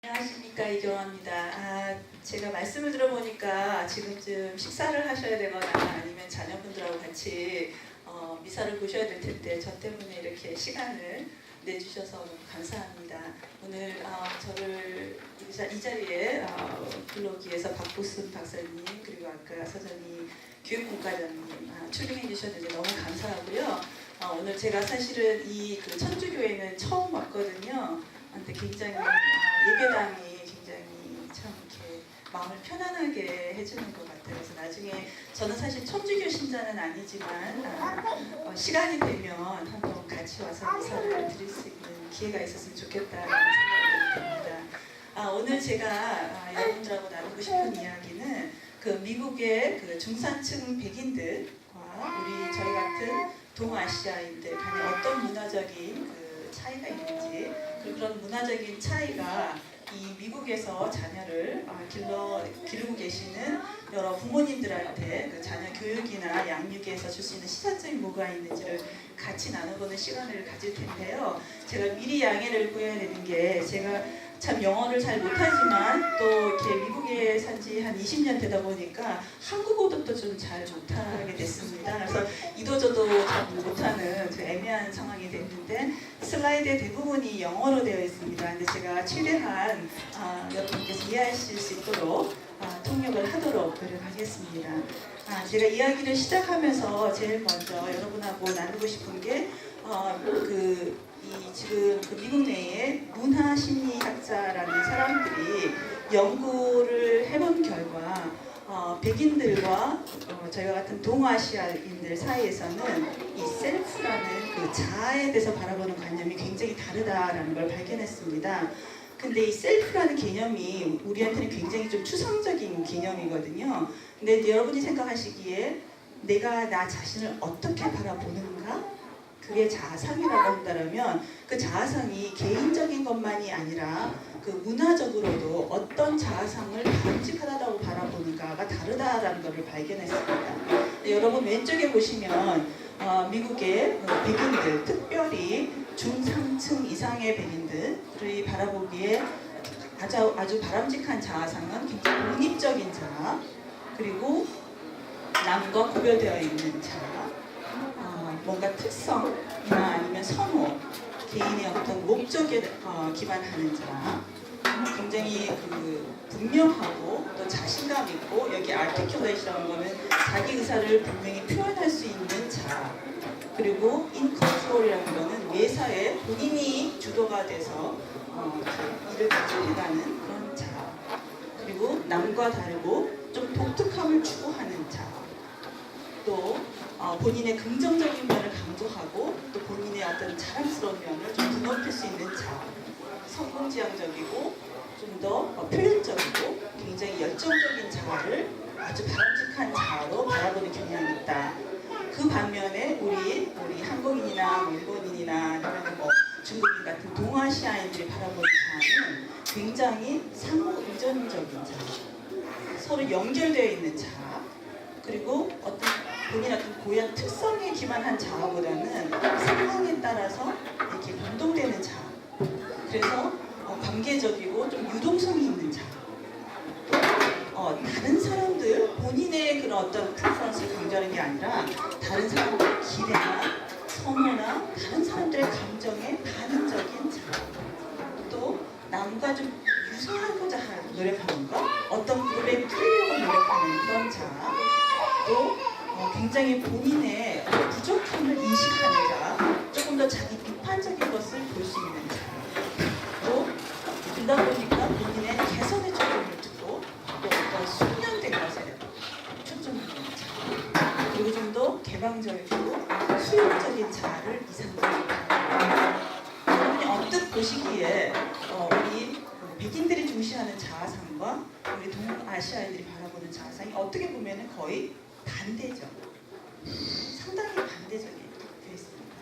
안녕하십니까, 이경화입니다. 제가 말씀을 들어보니까 지금쯤 식사를 하셔야 되거나 아니면 자녀분들하고 같이 미사를 보셔야 될 텐데 저 때문에 이렇게 시간을 내주셔서 너무 감사합니다. 오늘 저를 이 자리에 불러오기 위해서 박보순 박사님 그리고 아까 서전이 교육분과장님 출연해 주셨는데 너무 감사하고요. 오늘 제가 사실은 그 천주교회는 처음 왔거든요. 근데 굉장히 예배당이 굉장히 참 이렇게 마음을 편안하게 해주는 것 같아요. 그래서 나중에 저는 사실 천주교 신자는 아니지만 시간이 되면 한번 같이 와서 미사를 드릴 수 있는 기회가 있었으면 좋겠다는 생각이 듭니다. 오늘 제가 여러분들하고 나누고 싶은 이야기는 그 미국의 그 중산층 백인들과 우리 저희 같은 동아시아인들 간에 어떤 문화적인 그 차이가 있는지, 그런 문화적인 차이가 이 미국에서 자녀를 기르고 계시는 여러 부모님들한테 그 자녀 교육이나 양육에서 줄 수 있는 시사점이 뭐가 있는지를 같이 나눠보는 시간을 가질 텐데요. 제가 미리 양해를 구해야 되는 게, 제가 참 영어를 잘 못하지만 또 이렇게 미국에 산 지 한 20년 되다 보니까 한국어도 좀 잘 못하게 됐습니다. 그래서 이도저도 잘 못하는 애매한 상황이 됐는데 슬라이드의 대부분이 영어로 되어 있습니다. 근데 제가 최대한 여러분께서 이해하실 수 있도록 통역을 하도록 노력하겠습니다. 제가 이야기를 시작하면서 제일 먼저 여러분하고 나누고 싶은 게 지금 그 미국 내에 문화심리학자라는 사람들이 연구를 해본 결과 백인들과 저희와 같은 동아시아인들 사이에서는 이 셀프라는 그 자아에 대해서 바라보는 관념이 굉장히 다르다라는 걸 발견했습니다. 근데 이 셀프라는 개념이 우리한테는 굉장히 좀 추상적인 개념이거든요. 근데 여러분이 생각하시기에 내가 나 자신을 어떻게 바라보는가? 그게 자아상이라고 한다면 그 자아상이 개인적인 것만이 아니라 그 문화적으로도 어떤 자아상을 바람직하다고 바라보는가가 다르다라는 것을 발견했습니다. 여러분 왼쪽에 보시면 미국의 백인들, 특별히 중상층 이상의 백인들이 바라보기에 아주 바람직한 자아상은 굉장히 독립적인 자아, 그리고 남과 구별되어 있는 자아, 뭔가 특성이나 아니면 선호, 개인의 어떤 목적에 기반하는 자, 굉장히 분명하고 또 자신감 있고, 여기 articulation이라는 거는 자기 의사를 분명히 표현할 수 있는 자, 그리고 in control이라는 거는 매사에 본인이 주도가 돼서 일을 가져가는 그런 자, 그리고 남과 다르고 좀 독특함을 추구하는 자, 또 본인의 긍정적인 면을 강조하고 또 본인의 어떤 자랑스러운 면을 좀 드높일 수 있는 자, 성공지향적이고 좀 더 표현적이고 굉장히 열정적인 자아를 아주 바람직한 자아로 바라보는 경향이 있다. 그 반면에 우리 한국인이나 일본인이나 아니면 중국인 같은 동아시아인들이 바라보는 자아는 굉장히 상호 의존적인 자아, 서로 연결되어 있는 자아, 그리고 어떤 본인의 어떤 고유한 특성에 기반한 자아보다는 상황에 따라서 이렇게 변동되는 자아, 그래서 관계적이고 좀 유동성이 있는 자아, 다른 사람들, 본인의 그런 어떤 프레퍼런스를 강조하는 게 아니라 다른 사람들의 기대나 선호나 다른 사람들의 감정에 반응적인 자아, 또 남과 좀 유사하고자 노력하는 것, 어떤 그룹에 끌려고 노력하는 그런 자아, 또 굉장히 본인의 부족함을 인식하는 자, 조금 더 자기 비판적인 것을 볼 수 있는 자, 또 그러다 보니까 본인의 개선에 초점을 두고 또 어떤 숙련된 것에 초점을 두는 자, 그리고 좀 더 개방적이고 수용적인 자를 이상적으로 여러분이 언뜻 보시기에 우리 백인들이 중시하는 자아상과 우리 동아시아인들이 바라보는 자아상이 어떻게 보면 거의 반대죠. 상당히 반대적이 되어 있습니다.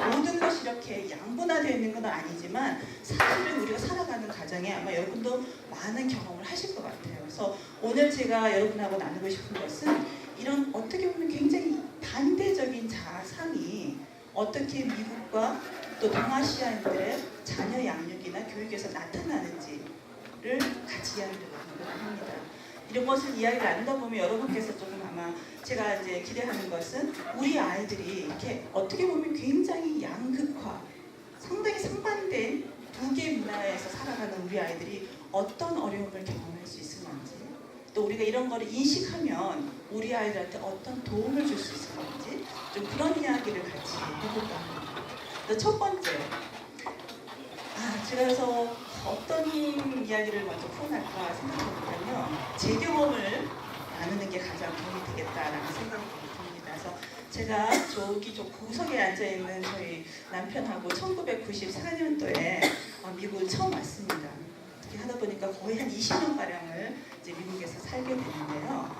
모든 것이 이렇게 양분화되어 있는 건 아니지만 사실은 우리가 살아가는 가정에 아마 여러분도 많은 경험을 하실 것 같아요. 그래서 오늘 제가 여러분하고 나누고 싶은 것은 이런 어떻게 보면 굉장히 반대적인 자아상이 어떻게 미국과 또 동아시아인들의 자녀 양육이나 교육에서 나타나는지, 같이 이야기를 합니다. 이런 것을 이야기를 나누다 보면 여러분께서 조금 아마 제가 이제 기대하는 것은 우리 아이들이 이렇게 어떻게 보면 굉장히 양극화, 상당히 상반된 두 개의 문화에서 살아가는 우리 아이들이 어떤 어려움을 경험할 수 있을는지, 또 우리가 이런 거를 인식하면 우리 아이들한테 어떤 도움을 줄 수 있을는지 좀 그런 이야기를 같이 해볼까 합니다. 첫 번째, 제가 그래서 어떤 이야기를 먼저 풀어날까 생각해보면요, 제 경험을 나누는 게 가장 도움이 되겠다라는 생각이 듭니다. 그래서 제가 저기 저 구석에 앉아있는 저희 남편하고 1994년도에 미국을 처음 왔습니다. 이렇게 하다 보니까 거의 한 20년가량을 이제 미국에서 살게 됐는데요.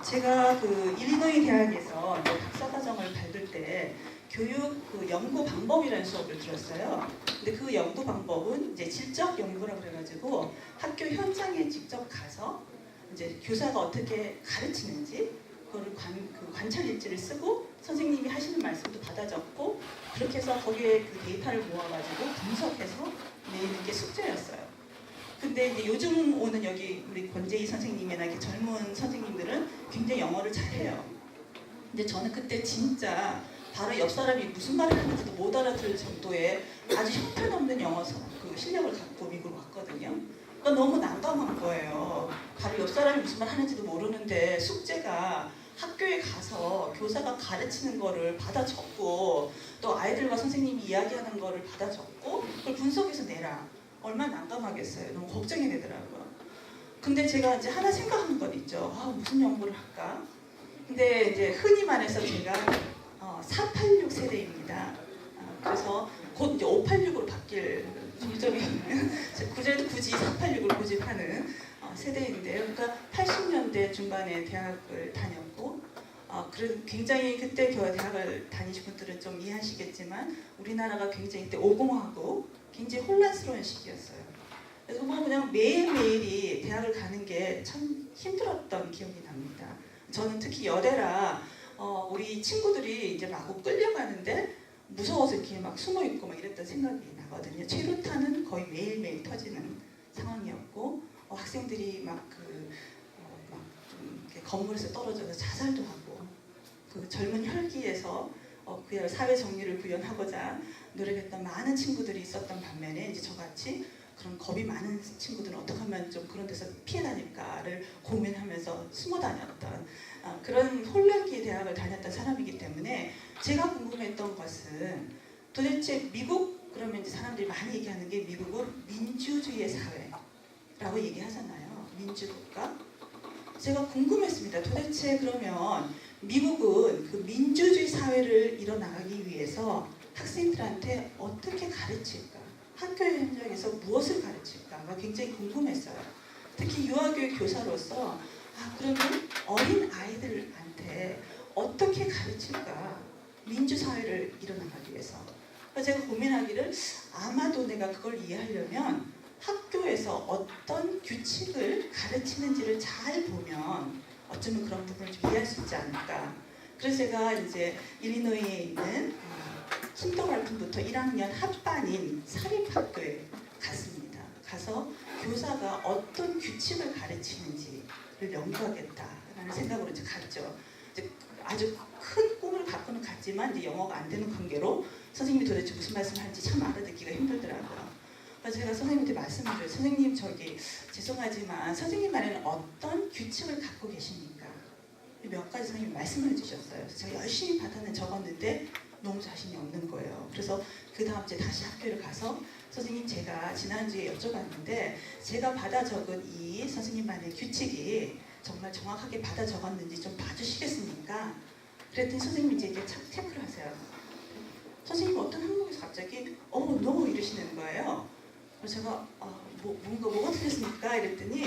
제가 그 일리노이 대학에서 박사과정을 밟을 때 교육 그 연구 방법이라는 수업을 들었어요. 근데 그 연구 방법은 이제 질적 연구라고 그래가지고 학교 현장에 직접 가서 이제 교사가 어떻게 가르치는지 그거를 관찰 일지를 쓰고 선생님이 하시는 말씀도 받아 적고 그렇게 해서 거기에 그 데이터를 모아가지고 분석해서 내는 게 숙제였어요. 근데 이제 요즘 오는 여기 우리 권재희 선생님이나 이렇게 젊은 선생님들은 굉장히 영어를 잘해요. 근데 저는 그때 진짜 바로 옆 사람이 무슨 말을 하는지도 못 알아들을 정도의 아주 형편없는 영어 그 실력을 갖고 미국을 왔거든요. 그러니까 너무 난감한 거예요. 바로 옆 사람이 무슨 말 하는지도 모르는데 숙제가 학교에 가서 교사가 가르치는 거를 받아 적고 또 아이들과 선생님이 이야기하는 거를 받아 적고 그걸 분석해서 내라. 얼마나 난감하겠어요. 너무 걱정이 되더라고요. 근데 제가 이제 하나 생각한 건 있죠. 무슨 연구를 할까? 근데 이제 흔히 말해서 제가 486 세대입니다. 그래서 곧 이제 586으로 바뀔 예정이 있는 굳이 486을 고집하는 세대인데요. 그러니까 80년대 중반에 대학을 다녔고 그래도 굉장히 그때 대학을 다니신 분들은 좀 이해하시겠지만 우리나라가 굉장히 그때 오공하고 굉장히 혼란스러운 시기였어요. 그래서 뭐 그냥 매일매일이 대학을 가는 게 참 힘들었던 기억이 납니다. 저는 특히 여대라 우리 친구들이 이제 마구 끌려가는데 무서워서 이렇게 막 숨어있고 막 이랬던 생각이 나거든요. 최루탄은 거의 매일매일 터지는 상황이었고 학생들이 막 좀 이렇게 건물에서 떨어져서 자살도 하고 그 젊은 혈기에서 그 사회 정의를 구현하고자 노력했던 많은 친구들이 있었던 반면에 이제 저같이 그런 겁이 많은 친구들은 어떻게 하면 좀 그런 데서 피해 다닐까를 고민하면서 숨어 다녔던 그런 혼란기의 대학을 다녔던 사람이기 때문에 제가 궁금했던 것은 도대체 미국 그러면 이제 사람들이 많이 얘기하는 게 미국은 민주주의의 사회라고 얘기하잖아요. 민주국가. 제가 궁금했습니다. 도대체 그러면 미국은 그 민주주의 사회를 이뤄나가기 위해서 학생들한테 어떻게 가르칠까? 학교 현장에서 무엇을 가르칠까가 굉장히 궁금했어요. 특히 유아교육 교사로서 그러면 어린 아이들한테 어떻게 가르칠까? 민주사회를 이뤄나가기 위해서. 그래서 제가 고민하기를 아마도 내가 그걸 이해하려면 학교에서 어떤 규칙을 가르치는지를 잘 보면 어쩌면 그런 부분을 좀 이해할 수 있지 않을까. 그래서 제가 이제 일리노이에 있는 킨더가르텐부터 1학년 합반인 사립학교에 갔습니다. 가서 교사가 어떤 규칙을 가르치는지를 연구하겠다라는 생각으로 이제 갔죠. 이제 아주 큰 꿈을 갖고는 갔지만 이제 영어가 안 되는 관계로 선생님이 도대체 무슨 말씀하는지 참 알아듣기가 힘들더라고요. 그래서 제가 선생님한테 말씀을 드려요. 선생님 저기 죄송하지만 선생님만에는 어떤 규칙을 갖고 계십니까? 몇 가지 선생님이 말씀을 해주셨어요. 그래서 제가 열심히 받아는 적었는데 너무 자신이 없는 거예요. 그래서 그 다음 주에 다시 학교를 가서 선생님 제가 지난주에 여쭤봤는데 제가 받아 적은 이 선생님만의 규칙이 정말 정확하게 받아 적었는지 좀 봐주시겠습니까? 그랬더니 선생님이 이제 이렇게 체크를 하세요. 선생님 어떤 항목에서 갑자기 no 이러시는 거예요. 그래서 제가 뭐가 틀렸습니까? 이랬더니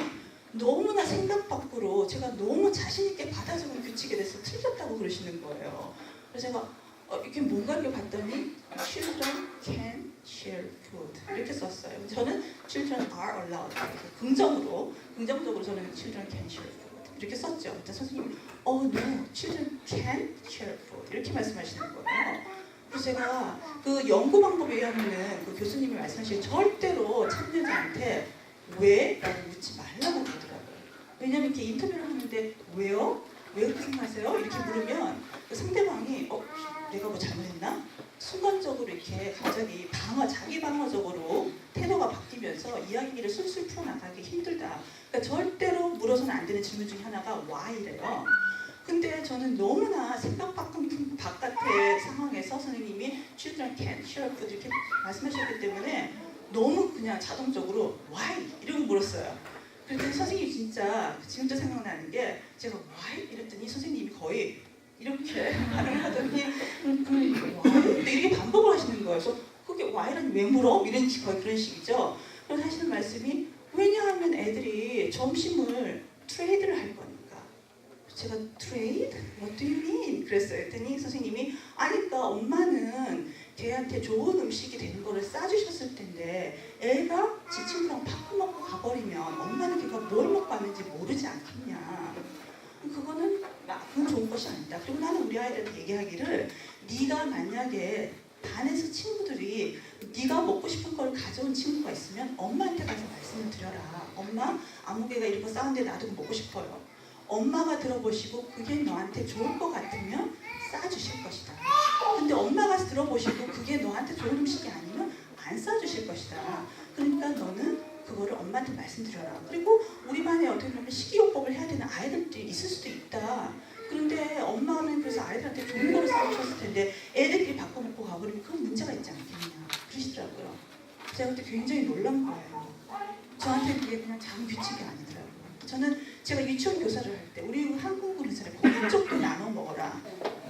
너무나 생각 밖으로 제가 너무 자신있게 받아 적은 규칙에 대해서 틀렸다고 그러시는 거예요. 그래서 제가 이게 뭔가 이렇게 봤더니 Children can share food 이렇게 썼어요. 저는 Children are allowed 긍정적으로 저는 Children can share food 이렇게 썼죠. 그때 선생님이 no, Children can share food 이렇게 말씀하시는 거예요. 그래서 제가 그 연구 방법에 의하면은 그 교수님이 말씀하신 절대로 참여자한테 왜? 라고 묻지 말라고 그러더라고요. 왜냐면 이렇게 인터뷰를 하는데 왜요? 왜 그렇게 생각하세요? 이렇게 물으면 그 상대방이 내가 뭐 잘못했나? 순간적으로 이렇게 갑자기 자기 방어적으로 태도가 바뀌면서 이야기를 술술 풀어나가기 힘들다. 그러니까 절대로 물어서는 안 되는 질문 중에 하나가 why래요. 근데 저는 너무나 생각 바깥의 상황에서 선생님이 children can't share food 이렇게 말씀하셨기 때문에 너무 그냥 자동적으로 why? 이러고 물었어요. 그랬더니 선생님이 진짜 지금도 생각나는 게 제가 why? 이랬더니 선생님이 거의 이렇게 반응을 하더니 근데 이렇게 반복을 하시는 거예요. 그래서 그게 why라니 왜 물어? 이런 거의 그런 식이죠. 그래서 하시는 말씀이 왜냐하면 애들이 점심을 트레이드를 할 거니까. 제가 트레이드? What do you mean? 그랬어요. 그랬더니 선생님이 아니까 엄마는 걔한테 좋은 음식이 되는 거를 싸주셨을 텐데 애가 지 친구랑 밥 먹고 가버리면 엄마는 걔가 뭘 먹고 왔는지 모르지 않겠냐. 그건 좋은 것이 아니다. 그리고 나는 우리 아이들한테 얘기하기를 네가 만약에 반에서 친구들이 네가 먹고 싶은 걸 가져온 친구가 있으면 엄마한테 가서 말씀을 드려라. 엄마 아무개가 이런 거 싸는데 나도 먹고 싶어요. 엄마가 들어보시고 그게 너한테 좋을 것 같으면 싸주실 것이다. 근데 엄마가 들어보시고 그게 너한테 좋은 음식이 아니면 안 싸주실 것이다. 그러니까 너는 그거를 엄마한테 말씀드려라. 그리고 우리 반에 어떻게 보면 식이요법을 해야 되는 아이들이 있을 수도 있다. 그런데 엄마는 그래서 아이들한테 좋은 거를 싸주셨을 텐데 애들끼리 바꿔 먹고 가버리면 그건 문제가 있지 않겠냐 그러시더라고요. 제가 그때 굉장히 놀란 거예요. 저한테 그게 그냥 작은 규칙이 아니더라고요. 저는 제가 유치원 교사를 할 때 우리 한국 의사를 고기 쪽도 나눠 먹어라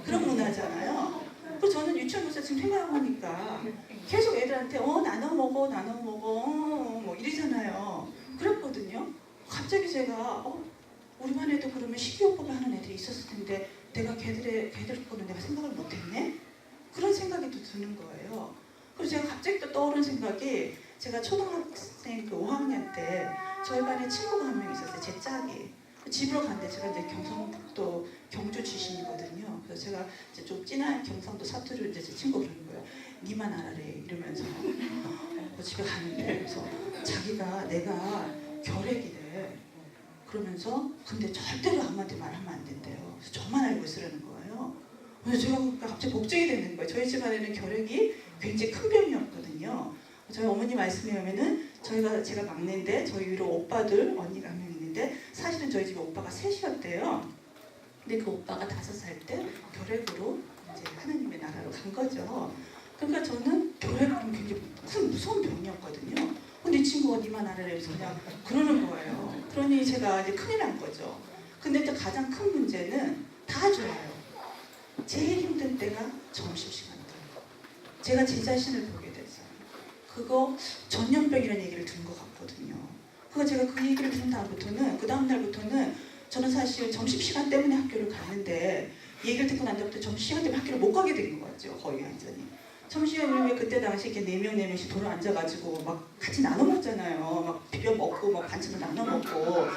그런 문화잖아요. 그래서 저는 유치원 교사 지금 생각해보니까 계속 애들한테 나눠 먹어 뭐 이러잖아요. 그랬거든요. 갑자기 제가 우리 반에도 그러면 식이요법을 하는 애들이 있었을 텐데 내가 걔들 거는 내가 생각을 못했네? 그런 생각이 또 드는 거예요. 그래서 제가 갑자기 또 떠오른 생각이 제가 초등학생 그 5학년 때 저희 반에 친구가 한 명 있었어요. 제 짝이. 집으로 갔는데 제가 이제 경상북도 경주 출신이거든요. 그래서 제가 이제 좀 진한 경상도 사투리를 이제 제 친구가 그러는 거예요. 니만 알아래 이러면서 집에 가는데 그래서 자기가 내가 결핵이래. 그러면서 근데 절대로 아무한테 말하면 안 된대요. 그래서 저만 알고 있으라는 거예요. 그래서 제가 갑자기 걱정이 되는 거예요. 저희 집안에는 결핵이 굉장히 큰 병이었거든요. 저희 어머니 말씀에 의하면은 제가 막내인데 저희 위로 오빠들 언니가 한 명 있는데 사실은 저희 집에 오빠가 셋이었대요. 근데 그 오빠가 5살 때 결핵으로 이제 하나님의 나라로 간 거죠. 그러니까 저는 결핵은 굉장히 큰 무서운 병이었거든요. 근데 이 친구가 니만 알아래 해서 그냥 그러는 거예요. 그러니 제가 이제 큰일 난 거죠. 근데 이제 가장 큰 문제는 다 좋아요. 제일 힘든 때가 점심시간이더라고요. 제가 제 자신을 보게 됐어요. 그거 전염병이라는 얘기를 들은 것 같거든요. 그거 제가 그 얘기를 들은 다음부터는 그 다음 날부터는 저는 사실 점심시간 때문에 학교를 갔는데 얘기를 듣고 난 다음부터 점심시간 때문에 학교를 못 가게 된 거죠. 거의 완전히. 점심시간에 그때 당시 이렇게 4명씩 도로 앉아가지고 막 같이 나눠 먹잖아요. 막 비벼 먹고 막 반찬을 나눠 먹고.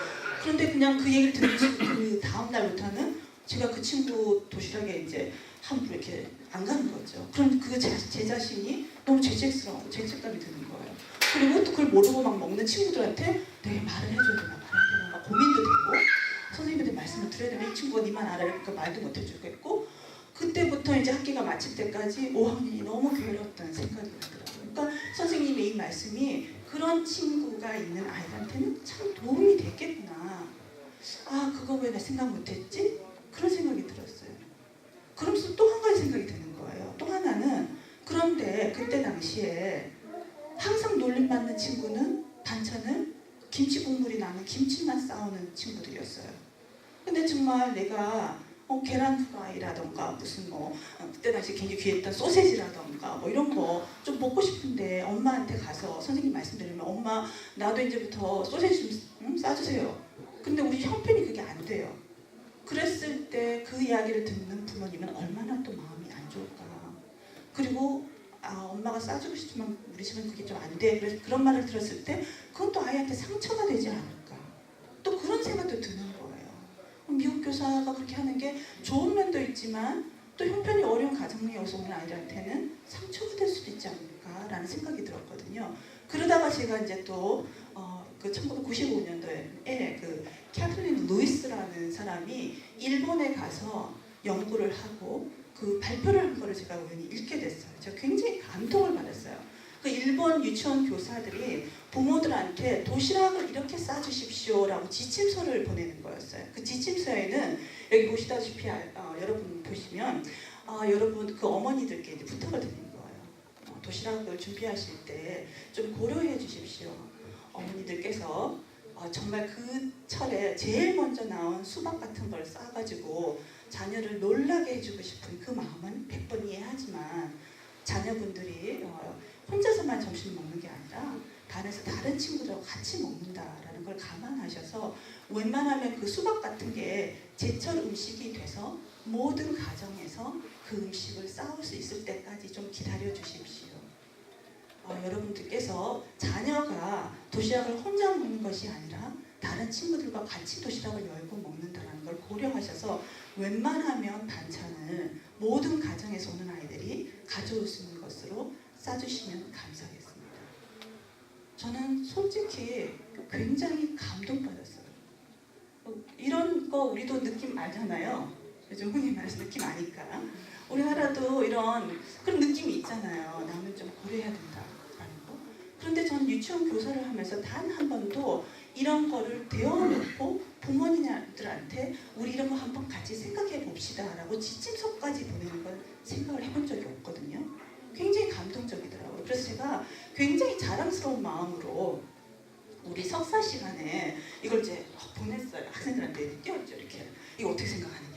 그런데 그냥 그 얘기를 듣는 그 다음 날부터는 제가 그 친구 도시락에 이제 함부로 이렇게 안 가는 거죠. 그럼 제 자신이 너무 죄책스러워, 죄책감이 드는 거예요. 그리고 또 그걸 모르고 막 먹는 친구들한테 내가 말을 해줘야 되나 말아야 되나 막 고민도 되고 선생님한테 말씀을 드려야 되나 이 친구가 니만 알아요. 그러니까 말도 못 해주겠고 그때부터 이제 학기가 마칠 때까지 5학년이 너무 괴로웠다는 생각이 들더라고요. 그러니까 선생님의 이 말씀이 그런 친구가 있는 아이한테는 참 도움이 되겠구나. 그거 왜 나 생각 못했지? 그런 생각이 들었어요. 그러면서 또 한 가지 생각이 드는 거예요. 또 하나는 그런데 그때 당시에 항상 놀림받는 친구는 반찬을 김치 국물이 나는 김치만 싸우는 친구들이었어요. 근데 정말 내가 계란 후라이라던가 무슨 그때 당시 굉장히 귀했던 소세지라던가 이런 거 좀 먹고 싶은데 엄마한테 가서 선생님 말씀드리면 엄마 나도 이제부터 소세지 좀 싸주세요. 근데 우리 형편이 그게 안 돼요. 그랬을 때 그 이야기를 듣는 부모님은 얼마나 또 마음이 안 좋을까. 그리고 엄마가 싸주고 싶지만 우리 집은 그게 좀 안 돼. 그래서 그런 말을 들었을 때 그건 또 아이한테 상처가 되지 않을까. 또 그런 생각도 드는 거예요. 미국 교사가 그렇게 하는 게 좋은 면도 있지만 또 형편이 어려운 가정에서 오는 아이들한테는 상처가 될 수도 있지 않을까라는 생각이 들었거든요. 그러다가 제가 이제 또 그 1995년도에 그 캐틀린 루이스라는 사람이 일본에 가서 연구를 하고 그 발표를 한 거를 제가 우연히 읽게 됐어요. 제가 굉장히 감동을 받았어요. 그 일본 유치원 교사들이 부모들한테 도시락을 이렇게 싸주십시오라고 지침서를 보내는 거였어요. 그 지침서에는 여기 보시다시피 여러분 보시면 여러분 그 어머니들께 이제 부탁을 드리는 거예요. 도시락을 준비하실 때 좀 고려해 주십시오. 어머니들께서 정말 그 철에 제일 먼저 나온 수박 같은 걸 싸가지고 자녀를 놀라게 해주고 싶은 그 마음은 100번 이해하지만 자녀분들이 혼자서만 점심을 먹는 게 아니라 반에서 다른 친구들하고 같이 먹는다라는 걸 감안하셔서 웬만하면 그 수박 같은 게 제철 음식이 돼서 모든 가정에서 그 음식을 싸울 수 있을 때까지 좀 기다려 주십시오. 여러분들께서 자녀가 도시락을 혼자 먹는 것이 아니라 다른 친구들과 같이 도시락을 열고 먹는다는 걸 고려하셔서 웬만하면 반찬을 모든 가정에서 오는 아이들이 가져올 수 있는 것으로 싸주시면 감사하겠습니다. 저는 솔직히 굉장히 감동받았어요. 이런 거 우리도 느낌 알잖아요. 요즘 흔히 말해서 느낌 아니까. 우리나라도 이런 그런 느낌이 있잖아요. 나는 좀 고려해야 된다라는 거. 그런데 저는 유치원 교사를 하면서 단 한 번도 이런 거를 대어놓고 부모님들한테 우리 이런 거 한번 같이 생각해 봅시다 라고 지침서까지 보내는 걸 생각을 해본 적이 없거든요. 굉장히 감동적이더라고요. 그래서 제가 굉장히 자랑스러운 마음으로 우리 석사 시간에 이걸 이제 보냈어요. 학생들한테 띄웠죠. 이렇게. 이거 어떻게 생각하느냐.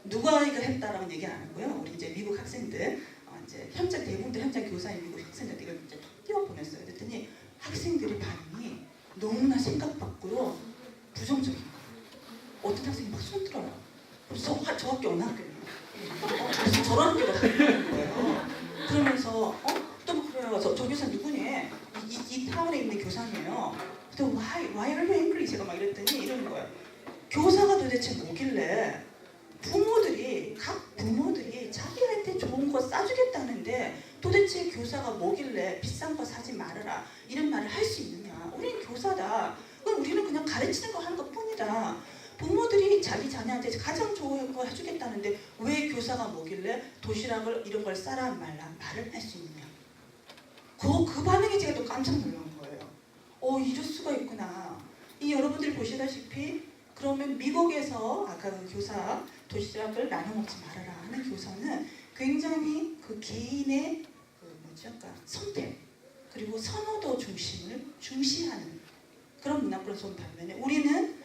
누가 이거 했다라고 얘기 안 하고요. 우리 이제 미국 학생들, 이제 현장 대부분들 현장 교사인 미국 학생들한테 이걸 이제 띄워 보냈어요. 그랬더니 학생들의 반응이 너무나 생각 밖으로 부정적인 거예요. 어떤 학생이 막 손들어요. 저 학교 어느 학교예요? 무슨 저런 학교가 생기는 거예요. 그러면서 또 뭐 그래요. 저 교사 누구니? 이 타운에 있는 교사님이에요. 또 why are you angry? 제가 막 이랬더니 이러는 거예요. 교사가 도대체 뭐길래 각 부모들이 자기한테 좋은 거 싸주겠다는데 도대체 교사가 뭐길래 비싼 거 사지 말아라 이런 말을 할 수 있느냐. 우리는 교사다. 그럼 우리는 그냥 가르치는 거 하는 것 뿐이다. 부모들이 자기 자녀한테 가장 좋은 거 해주겠다는데 왜 교사가 뭐길래 도시락을 이런 걸 싸라 말라 말을 할 수 있느냐. 그 반응이 제가 또 깜짝 놀란 거예요. 이럴 수가 있구나. 여러분들이 보시다시피 그러면 미국에서 아까 그 교사 도시락을 나눠 먹지 말아라 하는 교사는 굉장히 그 개인의 그러니까 선택 그리고 선호도 중심을 중시하는 그런 문화권에서 온 반면에 우리는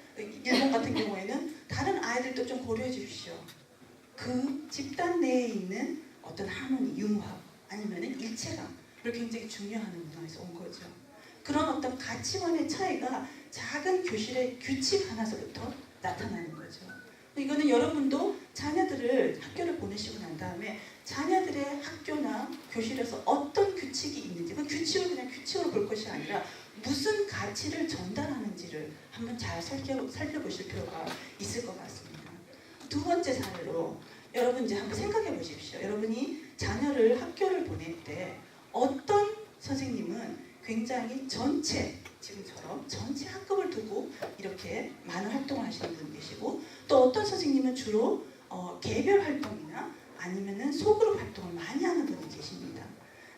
일본 같은 경우에는 다른 아이들도 좀 고려해 주십시오. 그 집단 내에 있는 어떤 하모니, 융합 아니면은 일체감을 굉장히 중요하는 문화에서 온 거죠. 그런 어떤 가치관의 차이가 작은 교실의 규칙 하나서부터 나타나는 거죠. 이거는 여러분도 자녀들을 학교를 보내시고 난 다음에 자녀들의 학교나 교실에서 어떤 규칙이 있는지 그 규칙을 그냥 규칙으로 볼 것이 아니라 무슨 가치를 전달하는지를 한번 잘 살펴보실 필요가 있을 것 같습니다. 두 번째 사례로 여러분 이제 한번 생각해 보십시오. 여러분이 자녀를 학교를 보낼 때 어떤 선생님은 굉장히 지금처럼 전체 학급을 두고 이렇게 많은 활동을 하시는 분 계시고 또 어떤 선생님은 주로 개별 활동이나 아니면은 소그룹 활동을 많이 하는 분이 계십니다.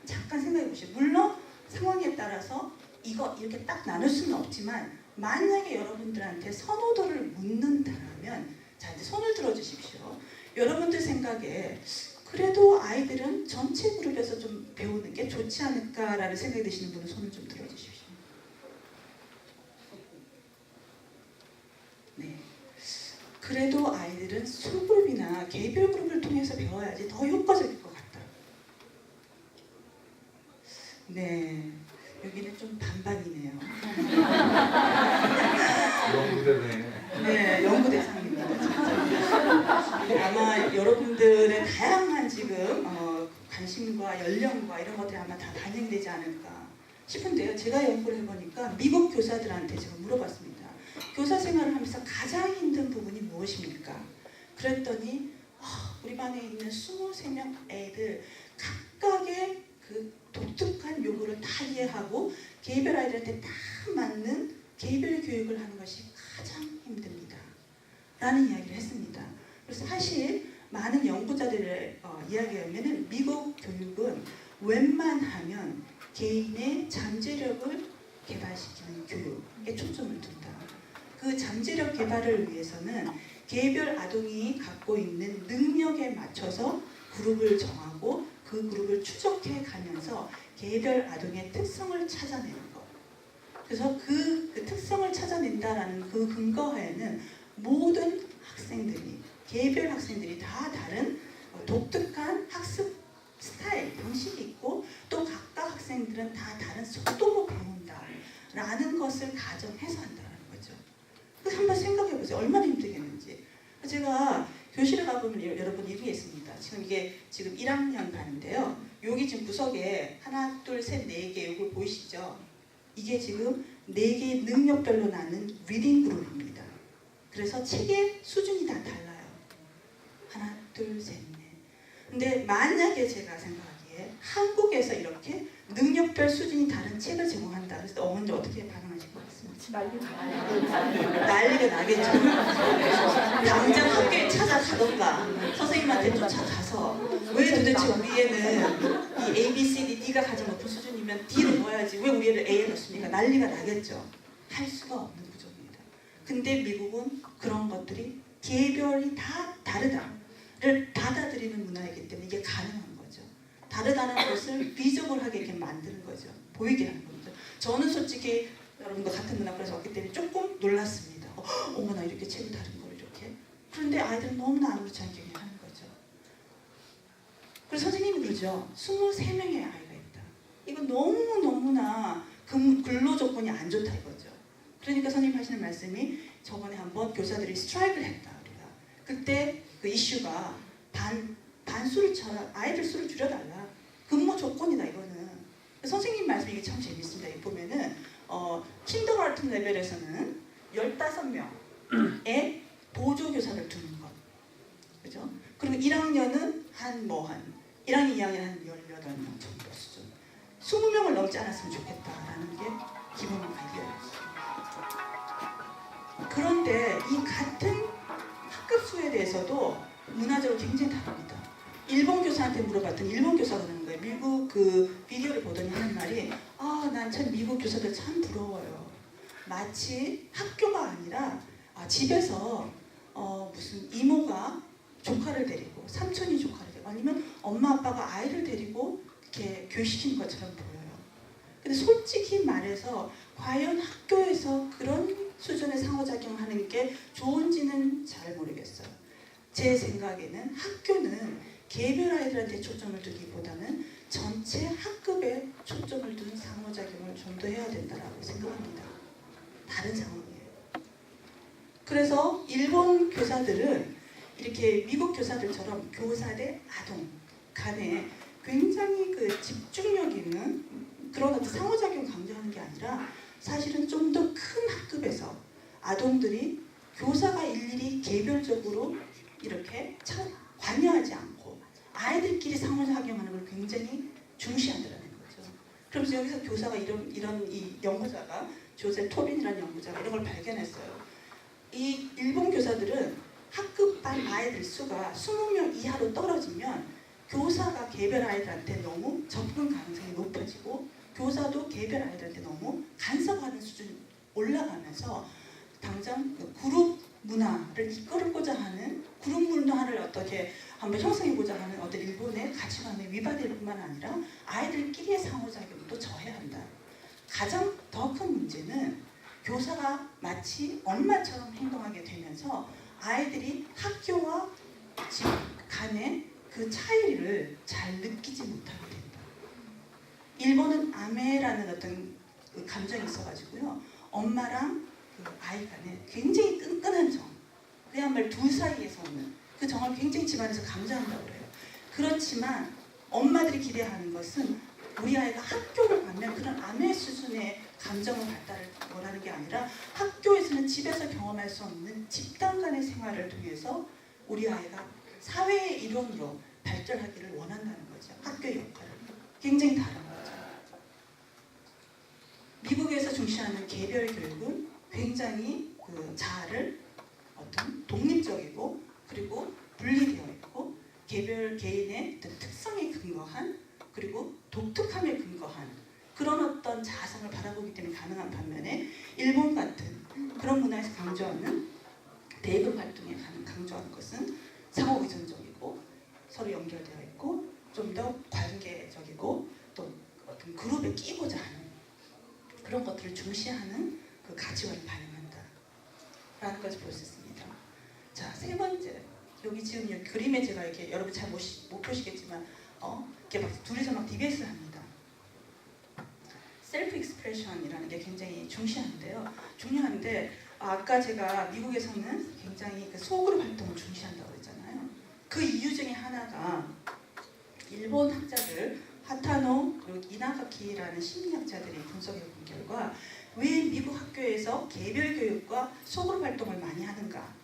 잠깐 생각해 보시죠. 물론 상황에 따라서 이거 이렇게 딱 나눌 수는 없지만 만약에 여러분들한테 선호도를 묻는다면 자 이제 손을 들어 주십시오. 여러분들 생각에 그래도 아이들은 전체 그룹에서 좀 배우는 게 좋지 않을까라는 생각이 드시는 분은 손을 좀 들어주십시오. 네. 그래도 아이들은 소그룹이나 개별 그룹을 통해서 배워야지 더 효과적일 것 같다. 네. 여기는 좀 반반이네요. 연구대네. 네, 연구 대상입니다. 아마 여러분들의 다양한 지금 관심과 연령과 이런 것들이 아마 다 반영되지 않을까 싶은데요. 제가 연구를 해보니까 미국 교사들한테 제가 물어봤습니다. 교사 생활을 하면서 가장 힘든 부분이 무엇입니까? 그랬더니 우리 반에 있는 23명 애들 각각의 그 독특한 요구를 다 이해하고 개별 아이들한테 다 맞는 개별 교육을 하는 것이 가장 힘듭니다. 라는 이야기를 했습니다. 그래서 사실 많은 연구자들의 이야기에 의하면 미국 교육은 웬만하면 개인의 잠재력을 개발시키는 교육에 초점을 둔다. 그 잠재력 개발을 위해서는 개별 아동이 갖고 있는 능력에 맞춰서 그룹을 정하고 그 그룹을 추적해 가면서 개별 아동의 특성을 찾아내는 것. 그래서 그 특성을 찾아낸다라는 그 근거하에는 모든 학생들이, 개별 학생들이 다 다른 독특한 학습 스타일, 방식이 있고 또 각각 학생들은 다 다른 속도로 배운다라는 것을 가정해서 한다는 거죠. 한번 생각해 보세요. 얼마나 힘들겠는지. 제가 교실에 가보면 여러분 이런 게 있습니다. 지금 1학년 반인데요. 여기 지금 구석에 하나, 둘, 셋, 네 개 이걸 보이시죠? 이게 지금 4개의 능력별로 나눈 리딩 그룹입니다. 그래서 책의 수준이 다 달라요. 하나, 둘, 셋, 넷. 근데 만약에 제가 생각하기에 한국에서 이렇게 능력별 수준이 다른 책을 제공한다. 그래서 어머니 어떻게 반응하실 것 같습니다? 난리가 나겠죠. 당장 학교에 찾아가던가 선생님한테 쫓아가서 왜 도대체 우리 애는 이 A, B, C, D, D가 가장 높은 수준이면 D를 넣어야지 왜 우리 애를 A에 넣습니까? 난리가 나겠죠. 할 수가 없는 구조입니다. 근데 미국은 그런 것들이 개별이 다 다르다를 받아들이는 문화이기 때문에 이게 가능한 거죠. 다르다는 것을 비저블하게 이렇게 만드는 거죠. 보이게 하는 거죠. 저는 솔직히 여러분과 같은 문화권에서 왔기 때문에 조금 놀랐습니다. 어머나 이렇게 책이 다른 걸 이렇게. 그런데 아이들은 너무나 아무렇지 않게 그냥 하는 거죠. 그래서 선생님이 그러죠. 23명의 아이가 있다. 이거 너무나 근로 조건이 안 좋다 이거죠. 그러니까 선생님 하시는 말씀이 저번에 한번 교사들이 스트라이크를 했다. 우리가. 그때 그 이슈가 반수를 아이들 수를 줄여달라. 근무 조건이다 이거는. 선생님 말씀이 이게 참 재밌습니다. 여기 보면은 킨더가르튼 레벨에서는 15명의 보조교사를 두는 것. 그죠? 그리고 1학년은 1학년, 2학년 한 18명 정도 수준. 20명을 넘지 않았으면 좋겠다라는 게 기본 아이디어였어요. 그런데 이 같은 학급 수에 대해서도 문화적으로 굉장히 다릅니다. 일본 교사한테 물어봤더니 일본 교사가 그러는 거예요. 미국 그 비디오를 보더니 하는 말이 난 참 미국 교사들 참 부러워요. 마치 학교가 아니라 집에서 무슨 이모가 조카를 데리고 삼촌이 조카를 데리고 아니면 엄마 아빠가 아이를 데리고 이렇게 교육시키는 것처럼 보여요. 근데 솔직히 말해서 과연 학교에서 그런 수준의 상호작용하는 게 좋은지는 잘 모르겠어요. 제 생각에는 학교는 개별 아이들한테 초점을 두기보다는 전체 학급에 초점을 둔 상호작용을 좀 더 해야 된다고 생각합니다. 다른 상황이에요. 그래서 일본 교사들은 이렇게 미국 교사들처럼 교사 대 아동 간에 굉장히 그 집중력 있는 그런 어떤 상호작용 강조하는 게 아니라 사실은 좀 더 큰 학급에서 아동들이 교사가 일일이 개별적으로 이렇게 관여하지 않고 아이들끼리 상호작용하는 걸 굉장히 중시한다는 거죠. 그러면서 여기서 교사가 이런 이 연구자가 조셉 토빈이라는 연구자가 이런 걸 발견했어요. 이 일본 교사들은 학급 반 아이들 수가 20명 이하로 떨어지면 교사가 개별 아이들한테 너무 접근 가능성이 높아지고 교사도 개별 아이들한테 너무 간섭하는 수준이 올라가면서 당장 그 그룹 문화를 이끌고자 하는 그룹 문화를 어떻게 한번 형성해보자 하는 어떤 일본의 가치관에 위반될 뿐만 아니라 아이들끼리의 상호작용도 저해한다. 가장 더 큰 문제는 교사가 마치 엄마처럼 행동하게 되면서 아이들이 학교와 집 간의 그 차이를 잘 느끼지 못하게 된다. 일본은 아메라는 어떤 그 감정이 있어가지고요. 엄마랑 그 아이 간에 굉장히 끈끈한 정, 그야말로 둘 사이에서 오는 그 정을 굉장히 집안에서 강조한다고 그래요. 그렇지만 엄마들이 기대하는 것은 우리 아이가 학교를 가면 그런 아메 수준의 감정을 발달을 원하는 게 아니라 학교에서는 집에서 경험할 수 없는 집단 간의 생활을 통해서 우리 아이가 사회의 일원으로 발전하기를 원한다는 거죠. 학교의 역할을. 굉장히 다른 거죠. 미국에서 중시하는 개별 교육은 굉장히 그 자아를 어떤 독립적이고 그리고 분리되어 있고 개별 개인의 어떤 특성에 근거한 그리고 독특함에 근거한 그런 어떤 자아성을 바라보기 때문에 가능한 반면에 일본 같은 그런 문화에서 강조하는 대급 활동에 강조하는 것은 상호 의존적이고 서로 연결되어 있고 좀 더 관계적이고 또 어떤 그룹에 끼고자 하는 그런 것들을 중시하는 그 가치관을 반영한다라는 것을 볼 수 있습니다. 자, 세 번째, 여기 지금 여기 그림에 제가 이렇게 여러분 잘 못 보시겠지만 이렇게 막 둘이서 막 디베이스를 합니다. 셀프 익스프레션이라는 게 굉장히 중요한데 아까 제가 미국에서는 굉장히 그 소그룹 활동을 중시한다고 했잖아요. 그 이유 중에 하나가 일본 학자들 하타노 그리고 이나가키라는 심리학자들이 분석해 본 결과 왜 미국 학교에서 개별 교육과 소그룹 활동을 많이 하는가?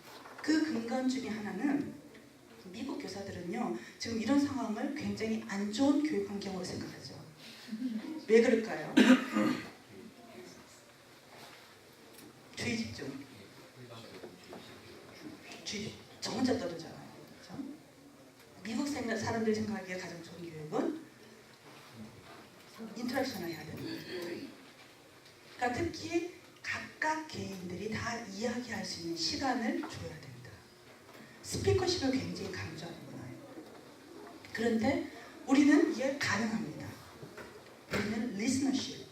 그 근간 중에 하나는 미국 교사들은요 지금 이런 상황을 굉장히 안 좋은 교육 환경으로 생각하죠. 왜 그럴까요? 주의 집중. 저 혼자 떠들잖아요. 그렇죠? 미국 사람들이 생각하기에 가장 좋은 교육은 인터랙션을 해야 됩니다. 그러니까 특히 각각 개인들이 다 이야기할 수 있는 시간을 줘야 된다. 스피커십을 굉장히 강조하는 거예요. 그런데 우리는 이게 가능합니다. 우리는 리스너십,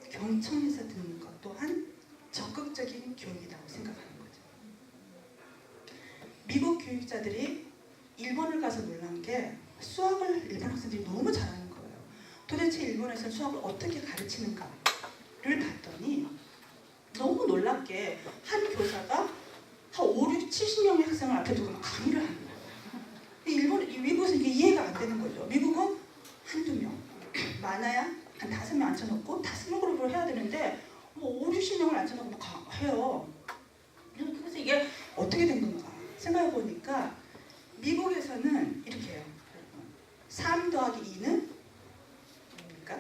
경청해서 듣는 것 또한 적극적인 교육이라고 생각하는 거죠. 미국 교육자들이 일본을 가서 놀란 게 수학을 일본 학생들이 너무 잘하는 거예요. 도대체 일본에서는 수학을 어떻게 가르치는가를 봤더니 너무 놀랍게 한 교사가 한 5, 6, 70명의 학생을 앞에 두고 막 강의를 하는 거예요. 미국에서 이게 이해가 안 되는 거죠. 미국은 한두 명, 많아야 한 5명 앉혀놓고 다 스몰그룹으로 해야 되는데 5, 60명을 앉혀놓고 막 해요. 그래서 이게 어떻게 된 건가 생각해보니까 미국에서는 이렇게 해요. 3 더하기 2는 뭡니까?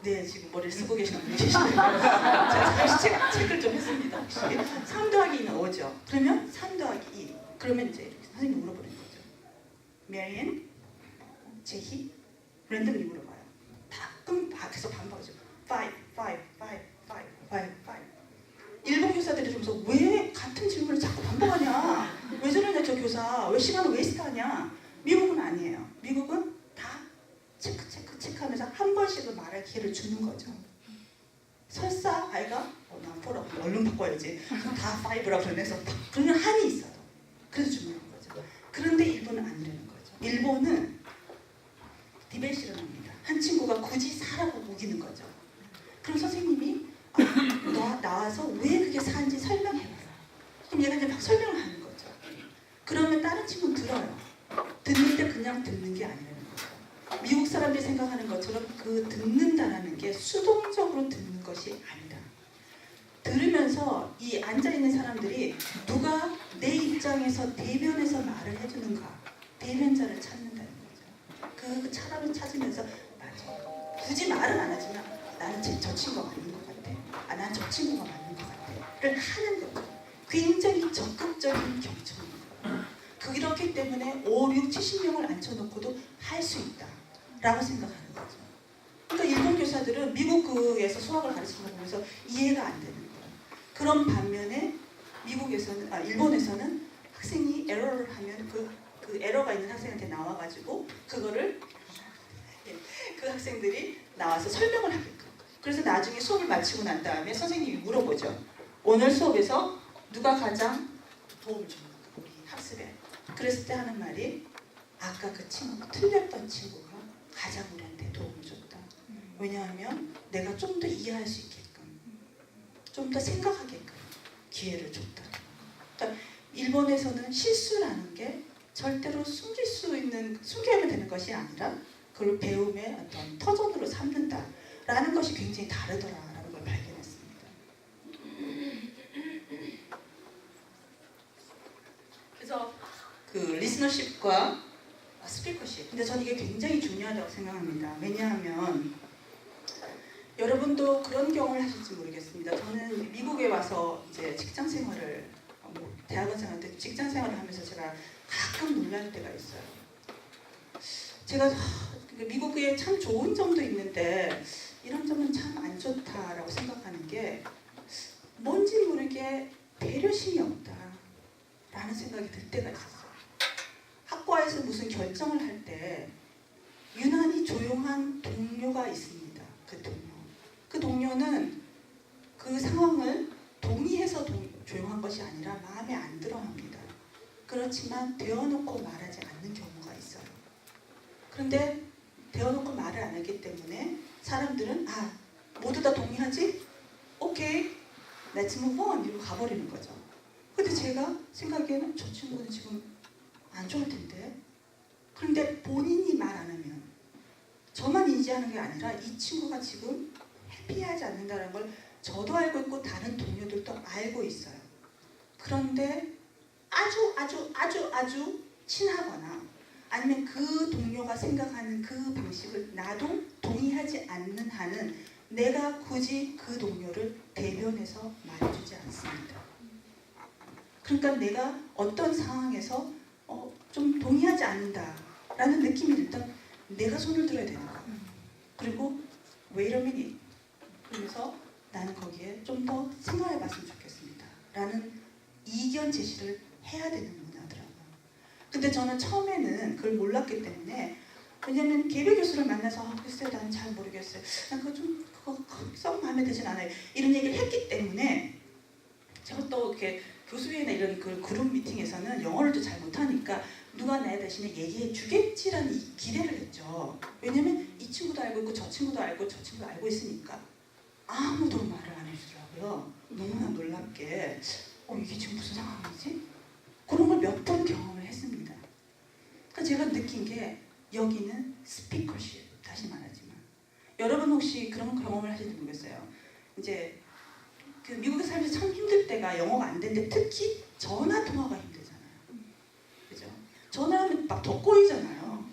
네, 지금 머리를 쓰고 계시는 분이 계시네요. 제가 다시 체크를 좀 했습니다. 혹시 3 더하기 2는 5죠. 그러면 3 더하기 2. 그러면 이제 선생님이 물어보는 거죠. 메리앤, 제희, 랜덤이 물어봐요. 다 계속 반복하죠. 5, 5, 5, 5, 5, 5. 일본 교사들이 그러면서 왜 같은 질문을 자꾸 반복하냐? 왜 저러냐 저 교사? 왜 시간을 웨이스트하냐? 미국은 아니에요. 미국은 다 체크하면서 한 번씩은 말할 기회를 주는 거죠. 설사 아이가 난 4라고 얼른 바꿔야지. 다 5라고 그러면서 그러면 한이 있어도 그래서 중요한 거죠. 그런데 일본은 아니라는 거죠. 일본은 디베이트를 합니다. 한 친구가 굳이 4라고 우기는 거죠. 그럼 선생님이 나와서 왜 그게 4인지 설명해봐라. 그럼 얘가 이제 막 설명을 하는 거죠. 그러면 다른 친구는 들어요. 듣는데 그냥 듣는 게 아니라는 거죠. 미국 사람들이 생각하는 것처럼 그 듣는다라는 게 수동적으로 듣는 것이 아니다. 들으면서 이 앉아있는 사람들이 누가 내 입장에서 대변해서 말을 해주는가 대변자를 찾는다는 거죠. 그 사람을 찾으면서 맞아. 굳이 말은 안 하지만 나는 저 친구가 맞는 것 같아. 난 저 친구가 맞는 것 같아.를 하는 거죠. 굉장히 적극적인 경청입니다. 그렇기 때문에 5, 6, 70명을 앉혀놓고도 할 수 있다. 라고 생각하는 거죠. 그러니까 일본 교사들은 미국에서 수학을 가르치는 거 보면서 이해가 안 되는 거예요. 그런 반면에 일본에서는 학생이 에러를 하면 그 에러가 있는 학생한테 나와가지고 그거를 그 학생들이 나와서 설명을 하게끔. 그래서 나중에 수업을 마치고 난 다음에 선생님이 물어보죠. 오늘 수업에서 누가 가장 도움을 줬는가 우리 학습에. 그랬을 때 하는 말이 아까 그 친구 틀렸던 친구가 가장 우리한테 도움을 줬다. 왜냐하면 내가 좀 더 이해할 수 있게끔 좀 더 생각하게끔 기회를 줬다. 그러니까 일본에서는 실수라는 게 절대로 숨기면 되는 것이 아니라 그걸 배움의 어떤 터전으로 삼는다라는 것이 굉장히 다르더라라는 걸 발견했습니다. 그래서 그 리스너십과 스피커십. 근데 저는 이게 굉장히 중요하다고 생각합니다. 왜냐하면 여러분도 그런 경험을 하실지 모르겠습니다. 저는 미국에 와서 이제 직장 생활을 대학원 생활 때 직장 생활을 하면서 제가 가끔 놀랄 때가 있어요. 제가 미국에 참 좋은 점도 있는데 이런 점은 참 안 좋다라고 생각하는 게 뭔지 모르게 배려심이 없다라는 생각이 들 때가 있었어요. 학과에서 무슨 결정을 할 때 유난히 조용한 동료가 있습니다. 그 동료는 그 상황을 동의해서 조용한 것이 아니라 마음에 안 들어합니다. 그렇지만 대어놓고 말하지 않는 경우가 있어요. 그런데 대어놓고 말을 안 하기 때문에 사람들은 모두 다 동의하지? 오케이, let's move on 이러고 가버리는 거죠. 근데 제가 생각에는 저 친구는 지금 안 좋을 텐데. 그런데 본인이 말 안 하면 저만 인지하는 게 아니라 이 친구가 지금 해피하지 않는다는 걸 저도 알고 있고 다른 동료들도 알고 있어요. 그런데 아주 친하거나 아니면 그 동료가 생각하는 그 방식을 나도 동의하지 않는 한은 내가 굳이 그 동료를 대변해서 말해주지 않습니다. 그러니까 내가 어떤 상황에서 좀 동의하지 않는다라는 느낌이 일단 내가 손을 들어야 되는 거예요. 그리고 wait a minute. 그래서 나는 거기에 좀 더 생각해봤으면 좋겠습니다. 라는 이견 제시를 해야 되는 문화더라고요. 근데 저는 처음에는 그걸 몰랐기 때문에 왜냐면 개별 교수를 만나서 글쎄요 나는 잘 모르겠어요. 난 그거 썩 마음에 들진 않아요. 이런 얘기를 했기 때문에 제가 또 이렇게 교수회나 이런 그 그룹 미팅에서는 영어를 또 잘 못하니까 누가 나에 대신에 얘기해 주겠지라는 기대를 했죠. 왜냐면 이 친구도 알고 있고 저 친구도 알고 저 친구도 알고 있으니까 아무도 말을 안 해주더라고요. 너무나 놀랍게 이게 지금 무슨 상황이지? 그런 걸 몇 번 경험을 했습니다. 그러니까 제가 느낀 게 여기는 스피커십, 다시 말하지만 여러분 혹시 그런 경험을 하실지 모르겠어요. 이제 그 미국에 살면서 참 힘들 때가 영어가 안 되는데 특히 전화 통화가 힘들잖아요. 그죠? 전화하면 막 더 꼬이잖아요.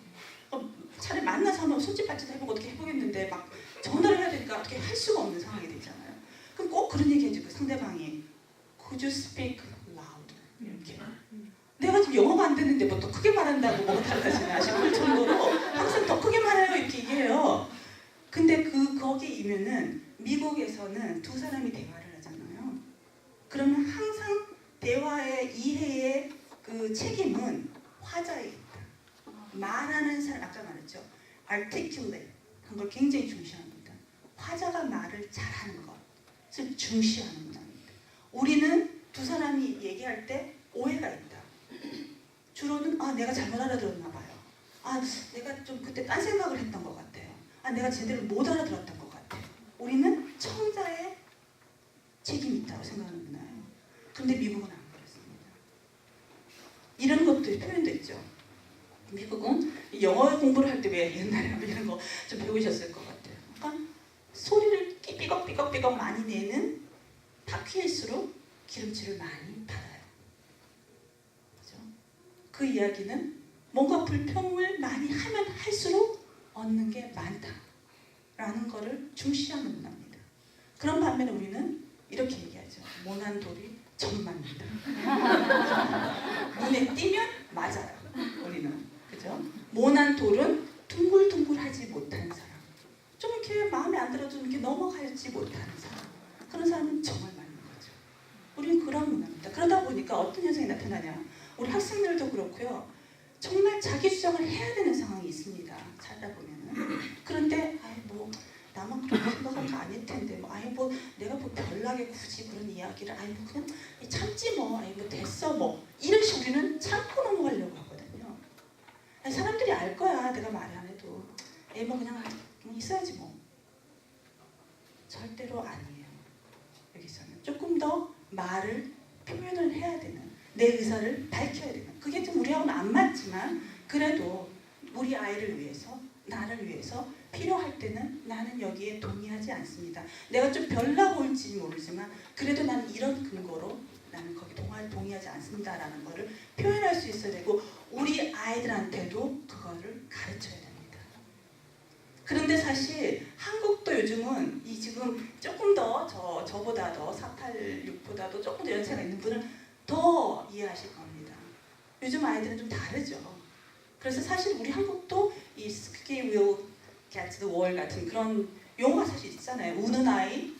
차라리 만나서 한번 손짓발짓 해보고 어떻게 해보겠는데 막 전화를 해야 되니까 어떻게 할 수가 없는 상황이 되잖아요. 그럼 꼭 그런 얘기 해주고 상대방이 Could you speak louder? 이렇게. 내가 지금 영어가 안 되는데 뭐 더 크게 말한다고 뭐가 달라지나 싶을 정도로 항상 더 크게 말해요 이렇게 얘기해요. 근데 거기이면은 미국에서는 두 사람이 대화를 하잖아요. 그러면 항상 대화의 이해의 그 책임은 화자에 있다. 말하는 사람, 아까 말했죠. articulate 한 걸 굉장히 중시합니다. 화자가 말을 잘하는 것을 중시하는 문화입니다. 우리는 두 사람이 얘기할 때 오해가 있다. 주로는 내가 잘못 알아들었나 봐요. 내가 좀 그때 딴 생각을 했던 것 같아요. 내가 제대로 못 알아들었던 것 같아요. 우리는 청자의 책임이 있다고 생각하는 문화예요. 그런데 미국은 안 그렇습니다. 이런 것들이 표현도 있죠. 미국은 영어 공부를 할 때 왜 옛날에 이런 거 좀 배우셨을 것 같아요. 그러니까 소리를 삐걱삐걱 많이 내는 바퀴일수록 기름칠을 많이 받아요. 그죠? 그 이야기는 뭔가 불평을 많이 하면 할수록 얻는 게 많다라는 거를 중시하는 문화입니다. 그런 반면에 우리는 이렇게 얘기하죠. 모난 돌이 점 맞는다. 눈에 띄면 맞아요. 우리는. 그죠? 모난 돌은 둥글둥글하지 못한 사람. 좀 이렇게 마음에 안 들어도 이렇게 넘어가지 못하는 사람. 그런 사람은 정말 맞는 거죠. 우리는 그런 문화입니다. 그러다 보니까 어떤 현상이 나타나냐. 우리 학생들도 그렇고요. 정말 자기 주장을 해야 되는 상황이 있습니다. 살다 보면은. 그런데 나만 그렇게 생각한 거 아닐 텐데 내가 별나게 굳이 그런 이야기를 그냥 참지 뭐 됐어 이런 식으로 우리는 참고 넘어가려고 하거든요. 사람들이 알 거야. 내가 말 안 해도 그냥 있어야지 뭐. 절대로 아니에요. 여기서는 조금 더 말을 표현을 해야 되는, 내 의사를 밝혀야 되는. 그게 좀 우리하고는 안 맞지만 그래도 우리 아이를 위해서, 나를 위해서 필요할 때는 나는 여기에 동의하지 않습니다. 내가 좀 별나 보일지 모르지만 그래도 나는 이런 근거로 나는 거기 동의하지 않습니다라는 거를 표현할 수 있어야 되고 우리 아이들한테도 그거를 가르쳐야 됩니다. 그런데 사실 한국도 요즘은 이 지금 조금 더 저보다 더 486보다도 조금 더 연세가 있는 분은 더 이해하실 겁니다. 요즘 아이들은 좀 다르죠. 그래서 사실 우리 한국도 이 squeaky wheel gets the world 같은 그런 용어가 사실 있잖아요. 우는 아이,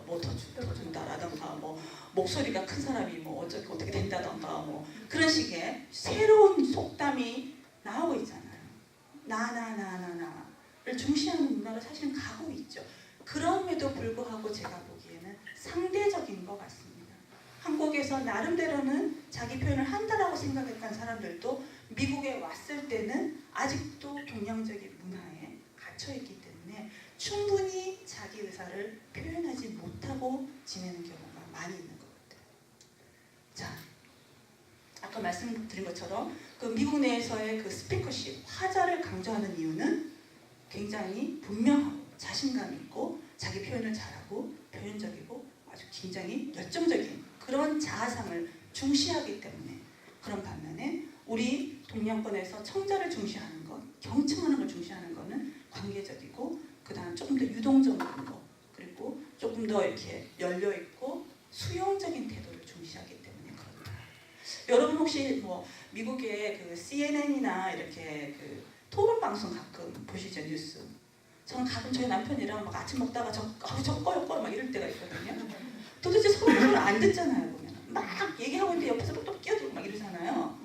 더 준다라던가, 뭐 목소리가 큰 사람이 뭐 어떻게 된다던가, 뭐 그런 식의 새로운 속담이 나오고 있잖아요. 나를 중시하는 문화가 사실은 가고 있죠. 그럼에도 불구하고 제가 보기에는 상대적인 것 같습니다. 한국에서 나름대로는 자기 표현을 한다라고 생각했던 사람들도 미국에 왔을 때는 아직도 동양적인 문화에 갇혀있기 때문에 충분히 자기 의사를 표현하지 못하고 지내는 경우가 많이 있는 것 같아요. 자, 아까 말씀드린 것처럼 그 미국 내에서의 그 스피커십, 화자를 강조하는 이유는 굉장히 분명하고 자신감 있고 자기 표현을 잘하고 표현적이고 아주 굉장히 열정적인 그런 자아상을 중시하기 때문에 그런 반면에 우리 동양권에서 청자를 중시하는 것, 경청하는 걸 중시하는 거는 관계적이고 그 다음 조금 더 유동적인 거 그리고 조금 더 이렇게 열려있고 수용적인 태도를 중시하기 때문에 그렇다. 여러분 혹시 뭐 미국의 그 CNN이나 이렇게 그 토론 방송 가끔 보시죠, 뉴스. 저는 가끔 저희 남편이랑 막 아침 먹다가 저 꺼요 막 이럴 때가 있거든요. 도대체 서로 안 듣잖아요, 보면. 막 얘기하고 있는데 옆에서 또 끼어들고 막 이러잖아요.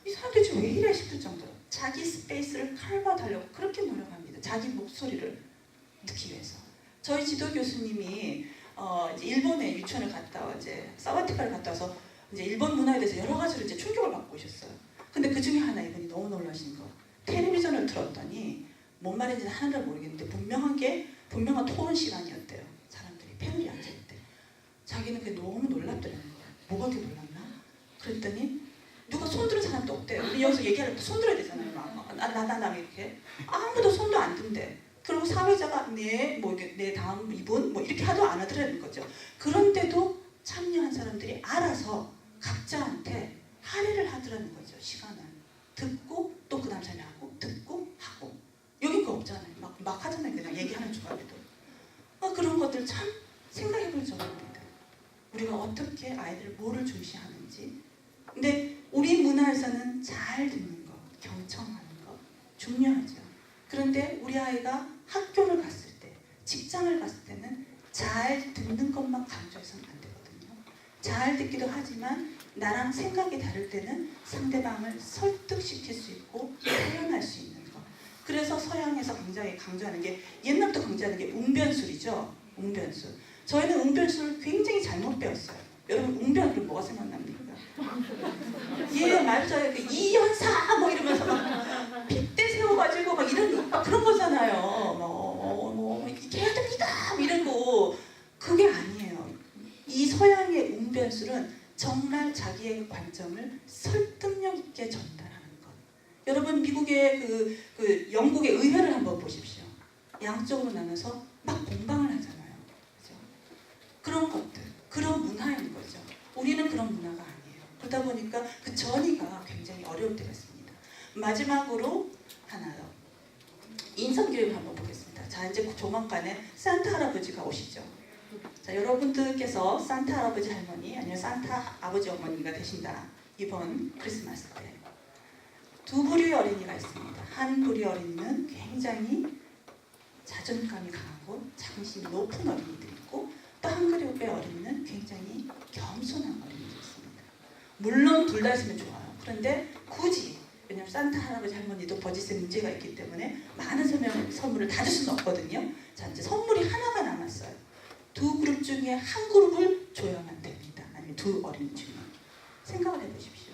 이 사람들이 지금 왜 이래 싶을 정도로 자기 스페이스를 칼바달려고 그렇게 노력합니다. 자기 목소리를 듣기 위해서. 저희 지도 교수님이 이제 일본에 유치원을 갔다 와 이제 사바티카를 갔다 와서 이제 일본 문화에 대해서 여러 가지로 이제 충격을 받고 오셨어요. 근데 그 중에 하나 이분이 너무 놀라신 거. 텔레비전을 들었더니 뭔 말인지는 하나도 모르겠는데 분명한 토론 시간이었대요. 사람들이 패널이 앉아있대. 자기는 그게 너무 놀랍더라는 거야. 뭐가 그렇게 놀랐나? 그랬더니 누가 손들은 사람도 없대요. 우리 여기서 얘기하려면 손 들어야 되잖아요. 나 이렇게 아무도 손도 안 든대. 그리고 사회자가 내 다음 이분 이렇게 하도 안 하더라는 거죠. 그런데도 참여한 사람들이 알아서 각자한테 할애를 하더라는 거죠. 시간을 듣고 또 그 다음 참여하고 듣고 하고 여기 거 없잖아요. 막 하잖아요. 그냥 얘기하는 중간에도 그런 것들 참 생각해 볼 점입니다. 우리가 어떻게 아이들 뭐를 중시하는지. 근데 우리 문화에서는 잘 듣는 것, 경청하는 것 중요하죠. 그런데 우리 아이가 학교를 갔을 때, 직장을 갔을 때는 잘 듣는 것만 강조해서는 안 되거든요. 잘 듣기도 하지만 나랑 생각이 다를 때는 상대방을 설득시킬 수 있고 표현할 수 있는 것. 그래서 서양에서 굉장히 강조하는 게 옛날부터 강조하는 게 웅변술이죠. 웅변술. 저희는 웅변술을 굉장히 잘못 배웠어요. 여러분 웅변술은 뭐가 생각납니까? 예, 맞아요. 그 이연사 이러면서 막 빗대 세워가지고 막 이런 그런 거잖아요. 이렇게 해야 됩니다. 이런 거 그게 아니에요. 이 서양의 웅변술은 정말 자기의 관점을 설득력 있게 전달하는 것. 여러분 미국의 그 영국의 의회를 한번 보십시오. 양쪽으로 나눠서 막 공방을 하잖아요. 그렇죠? 그런 것들, 그런 문화인 거죠. 우리는 그런 문화가 아니에요. 그러다 보니까 그 전이가 굉장히 어려울 때가 있습니다. 마지막으로 하나 더 인성교육을 한번 보겠습니다. 자, 이제 조만간에 산타 할아버지가 오시죠. 자, 여러분들께서 산타 할아버지 할머니 아니면 산타 아버지 어머니가 되신다. 이번 크리스마스 때. 두 부류의 어린이가 있습니다. 한 부류의 어린이는 굉장히 자존감이 강하고 자긍심이 높은 어린이들이 있고 또 한 그룹의 어린이는 굉장히 겸손한 어린이들이 있습니다. 물론 둘 다 있으면 좋아요. 그런데 굳이 왜냐하면 산타 할아버지 할머니도 버짓의 문제가 있기 때문에 많은 선물을 다 줄 수는 없거든요. 자, 이제 선물이 하나가 남았어요. 두 그룹 중에 한 그룹을 줘야만 됩니다. 아니면 두 어린이 중에. 생각을 해보십시오.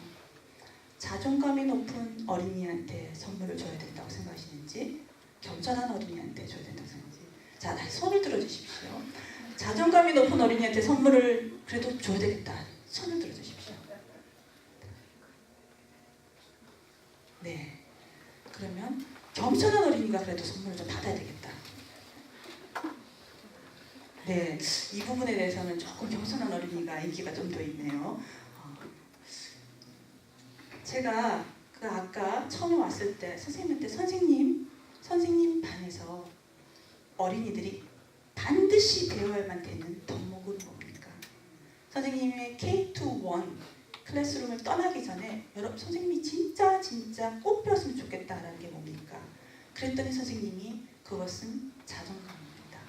자존감이 높은 어린이한테 선물을 줘야 된다고 생각하시는지 겸손한 어린이한테 줘야 된다고 생각하시는지. 자, 손을 들어주십시오. 자존감이 높은 어린이한테 선물을 그래도 줘야 되겠다. 손을 들어주십시오. 네. 그러면 겸손한 어린이가 그래도 선물을 좀 받아야 되겠다. 네, 이 부분에 대해서는 조금 겸손한 어린이가 인기가 좀 더 있네요. 제가 그 아까 처음에 왔을 때 선생님한테 선생님 반에서 어린이들이 반드시 배워야만 되는 덕목은 뭡니까? 선생님의 K-1 클래스룸을 떠나기 전에 여러분 선생님이 진짜 꼭 배웠으면 좋겠다라는 게 뭡니까? 그랬더니 선생님이 그것은 자존감입니다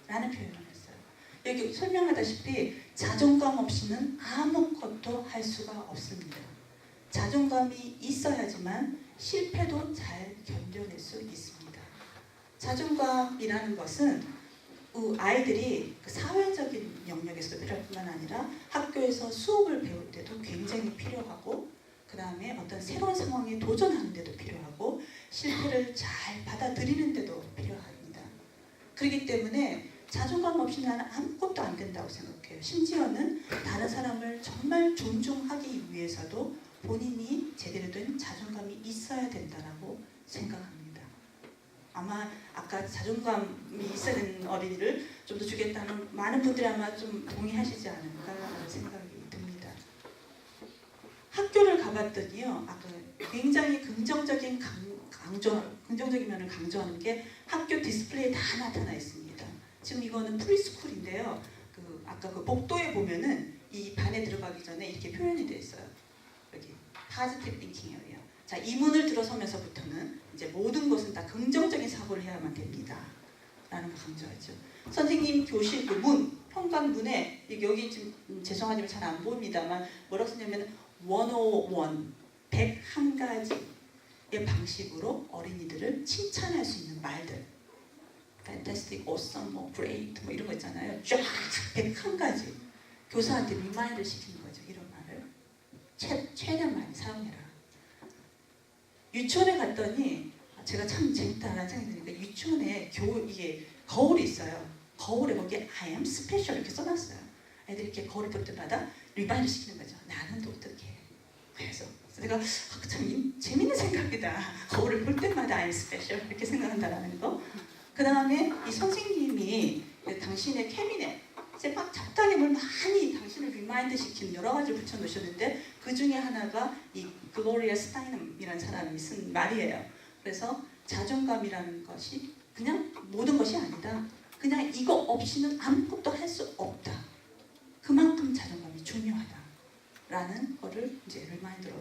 라는 표현을 했어요. 여기 설명하다시피 자존감 없이는 아무것도 할 수가 없습니다. 자존감이 있어야지만 실패도 잘 견뎌낼 수 있습니다. 자존감이라는 것은 아이들이 사회적인 영역에서도 필요할 뿐만 아니라 학교에서 수업을 배울 때도 굉장히 필요하고, 그 다음에 어떤 새로운 상황에 도전하는 데도 필요하고, 실패를 잘 받아들이는 데도 필요합니다. 그렇기 때문에 자존감 없이 나는 아무것도 안 된다고 생각해요. 심지어는 다른 사람을 정말 존중하기 위해서도 본인이 제대로 된 자존감이 있어야 된다고 생각합니다. 아마 아까 자존감이 있어야 되는 어린이를 좀 더 주겠다는 많은 분들이 아마 좀 동의하시지 않을까라는 생각이 듭니다. 학교를 가봤더니요, 아까 굉장히 긍정적인 긍정적인 면을 강조하는 게 학교 디스플레이에 다 나타나 있습니다. 지금 이거는 프리스쿨인데요. 아까 그 복도에 보면은 이 반에 들어가기 전에 이렇게 표현이 되어 있어요. 여기 positive thinking area. 자, 이 문을 들어서면서부터는 이제 모든 것은 다 긍정적인 사고를 해야만 됩니다 라는 걸 강조하죠. 선생님 교실 그 문, 현관문에 여기 지금 죄송하지만 잘 안 보입니다만 뭐라고 쓰냐면 101, 101가지의 방식으로 어린이들을 칭찬할 수 있는 말들, fantastic, awesome, great 뭐 이런 거 있잖아요. 쫙 101가지 교사한테 리마인드를 시키는 거죠. 이런 말을 최대한 많이 사용해라. 유치원에 갔더니 제가 참 재밌다라는 생각이 드니까 유치원에 이게 거울이 있어요. 거울에 거기에 I am special 이렇게 써놨어요. 애들이 이렇게 거울을 볼 때마다 리마인드 시키는 거죠. 나는 독특해. 그래서 내가 참 재밌는 생각이다. 거울을 볼 때마다 I am special 이렇게 생각한다라는 거. 그 다음에 이 선생님이 당신의 캐비넷 막 잡다하게 뭘 많이 당신을 리마인드 시키는 여러 가지를 붙여놓으셨는데 그 중에 하나가 이 글로리아 스타이넘이라는 사람이 쓴 말이에요. 그래서 자존감이라는 것이 그냥 모든 것이 아니다. 그냥 이거 없이는 아무것도 할 수 없다. 그만큼 자존감이 중요하다라는 거를 이제 리마인드로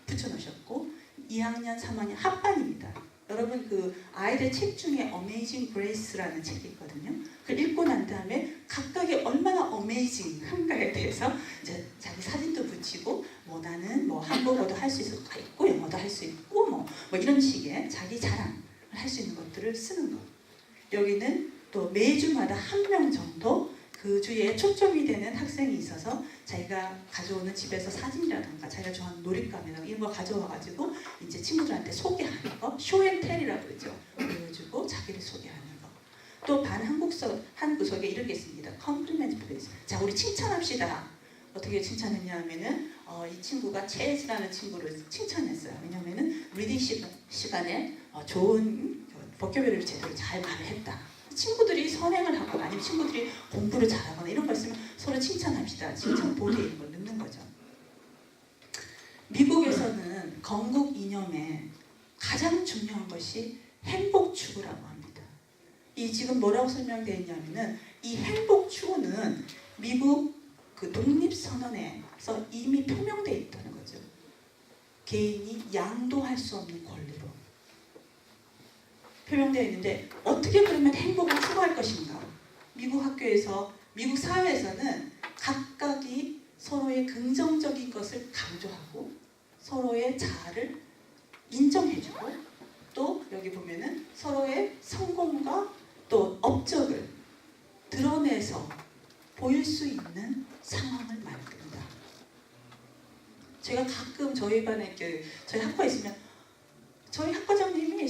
붙여놓으셨고 2학년, 3학년 합반입니다. 여러분 그 아이들 책 중에 Amazing Grace라는 책이 있거든요. 그걸 읽고 난 다음에 각각이 얼마나 어메이징한가에 대해서 이제 자기 사진도 붙이고 나는 한국어도 할 수 있고 영어도 할 수 있고 뭐 이런 식의 자기 자랑을 할 수 있는 것들을 쓰는 거. 여기는 또 매주마다 한 명 정도 그 주에 초점이 되는 학생이 있어서 자기가 가져오는 집에서 사진이라든가 자기가 좋아하는 놀잇감이나 이런 거 가져와가지고 이제 친구들한테 소개하는 거, 쇼앤텔이라고 그러죠. 보여주고 자기를 소개하는 거. 또 반 한 구석에 이런 게 있습니다. Compliment please. 자, 우리 칭찬합시다. 어떻게 칭찬했냐 하면은 이 친구가 체즈라는 친구를 칭찬했어요. 왜냐면은 리딩 시간에 좋은 보큐러리를 제대로 잘 말을 했다. 친구들이 선행을 하거나 아니면 친구들이 공부를 잘하거나 이런 거 있으면 서로 칭찬합시다. 칭찬 보드에 이런 걸 넣는 거죠. 미국에서는 건국 이념에 가장 중요한 것이 행복 추구라고 합니다. 이 지금 뭐라고 설명되어 있냐면은 이 행복 추구는 미국 그 독립선언에서 이미 표명되어 있다는 거죠. 개인이 양도할 수 없는 권리로 표명되어 있는데 어떻게 그러면 행복을 추구할 것인가? 미국 학교에서, 미국 사회에서는 각각이 서로의 긍정적인 것을 강조하고 서로의 자아를 인정해주고 또 여기 보면은 서로의 성공과 또 업적을 드러내서 보일 수 있는 상황을 만듭니다. 제가 가끔 저희 반에 저희 학과에 있으면 저희 학과장님이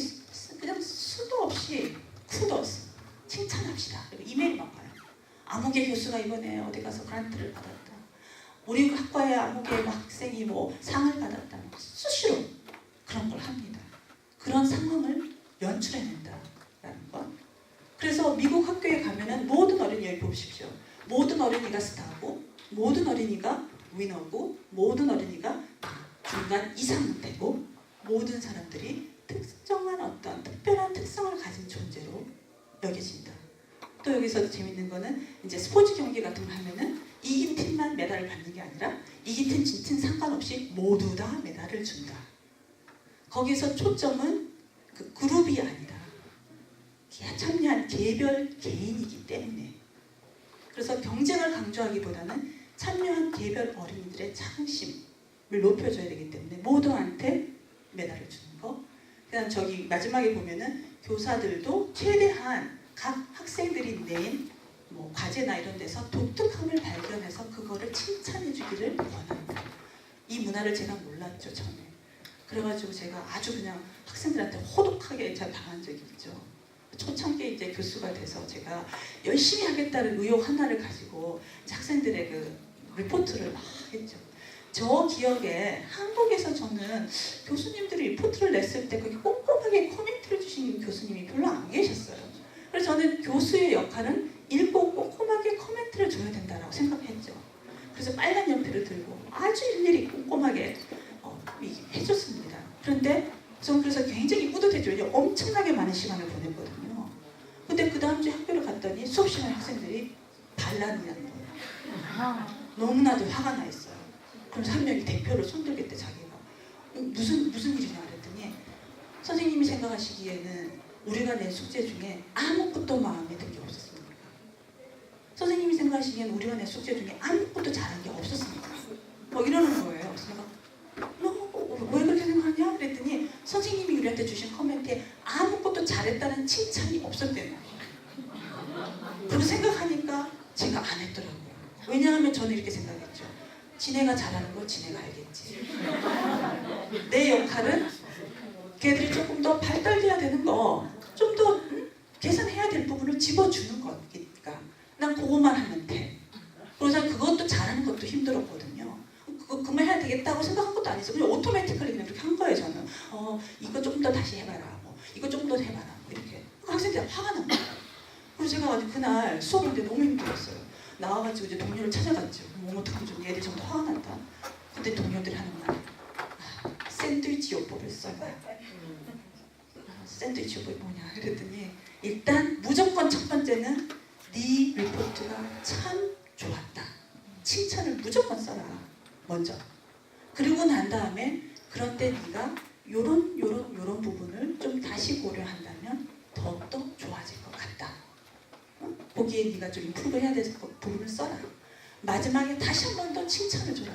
그냥 수도 없이 쿠도스 칭찬합시다. 그리고 이메일 막 와요. 아무개 교수가 이번에 어디 가서 그란트를 받았다. 우리 학과의 아무개 학생이 상을 받았다. 수시로 그런 걸 합니다. 그런 상황을 연출해낸다라는 것. 그래서 미국 학교에 가면은 모든 어린이 여기 보십시오. 모든 어린이가 스타고, 모든 어린이가 위너고, 모든 어린이가 중간 이상되고, 모든 사람들이 특정한 어떤 특별한 특성을 가진 존재로 여겨진다. 또 여기서 재밌는 거는 이제 스포츠 경기 같은 거 하면은 이긴 팀만 메달을 받는 게 아니라 이긴 팀, 진 팀 상관없이 모두 다 메달을 준다. 거기서 초점은 그 그룹이 아니다. 참여한 개별 개인이기 때문에. 그래서 경쟁을 강조하기보다는 참여한 개별 어린이들의 자긍심을 높여줘야 되기 때문에 모두한테 메달을 주는 거. 그다음 저기 마지막에 보면은 교사들도 최대한 각 학생들이 낸 뭐 과제나 이런 데서 독특함을 발견해서 그거를 칭찬해 주기를 권합니다. 이 문화를 제가 몰랐죠, 처음에. 그래가지고 제가 아주 그냥 학생들한테 호독하게 제가 당한 적이 있죠. 초창기에 이제 교수가 돼서 제가 열심히 하겠다는 의욕 하나를 가지고 학생들의 그 리포트를 막 했죠. 저 기억에 한국에서 저는 교수님들이 리포트를 냈을 때 그렇게 꼼꼼하게 코멘트를 주신 교수님이 별로 안 계셨어요. 그래서 저는 교수의 역할은 읽고 꼼꼼하게 코멘트를 줘야 된다고 생각했죠. 그래서 빨간 연필을 들고 아주 일일이 꼼꼼하게 해줬습니다. 그런데 저는 그래서 굉장히 뿌듯했죠. 왜냐하면 엄청나게 많은 시간을 보냈거든요. 근데 그 다음 주에 학교를 갔더니 수업 시간에 학생들이 반란이 나는 거예요. 너무나도 화가 나 있어요. 그래서 한 명이 대표를 손들겠대 자기가. 무슨 일이냐 그랬더니 선생님이 생각하시기에는 우리가 낸 숙제 중에 아무것도 마음에 든 게 없었습니까? 선생님이 생각하시기에는 우리가 낸 숙제 중에 아무것도 잘한 게 없었습니까? 뭐 이러는 거예요. 그래서 내가 너 왜 그렇게 생각하냐? 그랬더니 선생님이 우리한테 주신 코멘트에 아무것도 잘했다는 칭찬이 없었대요. 그리고 생각하니까 제가 안 했더라고요. 왜냐하면 저는 이렇게 생각했죠. 지네가 잘하는 걸 지네가 알겠지. 내 역할은 걔들이 조금 더 발달돼야 되는 거, 좀 더 개선해야 될 부분을 집어주는 거니까 난 그것만 하면 돼. 그래서 그것도 잘하는 것도 힘들었거든요. 그만 해야 되겠다고 생각한 것도 아니죠. 그냥 오토매티컬리 그냥 그렇게 한 거예요. 저는 이거 조금 더 다시 해봐라. 뭐 이거 조금 더 해봐라. 뭐 이렇게 학생들이 화가 난 거예요. 그래서 제가 그날 수업인데 너무 힘들었어요. 나와가지고 이제 동료를 찾아갔죠. 어떡하면 좀 얘들 좀 더 화가 난다. 근데 동료들이 하는 말, 샌드위치 요법을 써봐요. 샌드위치 요법이 뭐냐 그랬더니 일단 무조건 첫 번째는 네 리포트가 참 좋았다. 칭찬을 무조건 써라. 먼저. 그리고 난 다음에 그런데 네가 요런 부분을 좀 다시 고려한다면 더욱더 좋아질 것 같다. 거기에 네가 좀 임프루브 해야 될 부분을 써라. 마지막에 다시 한 번 더 칭찬을 줘라.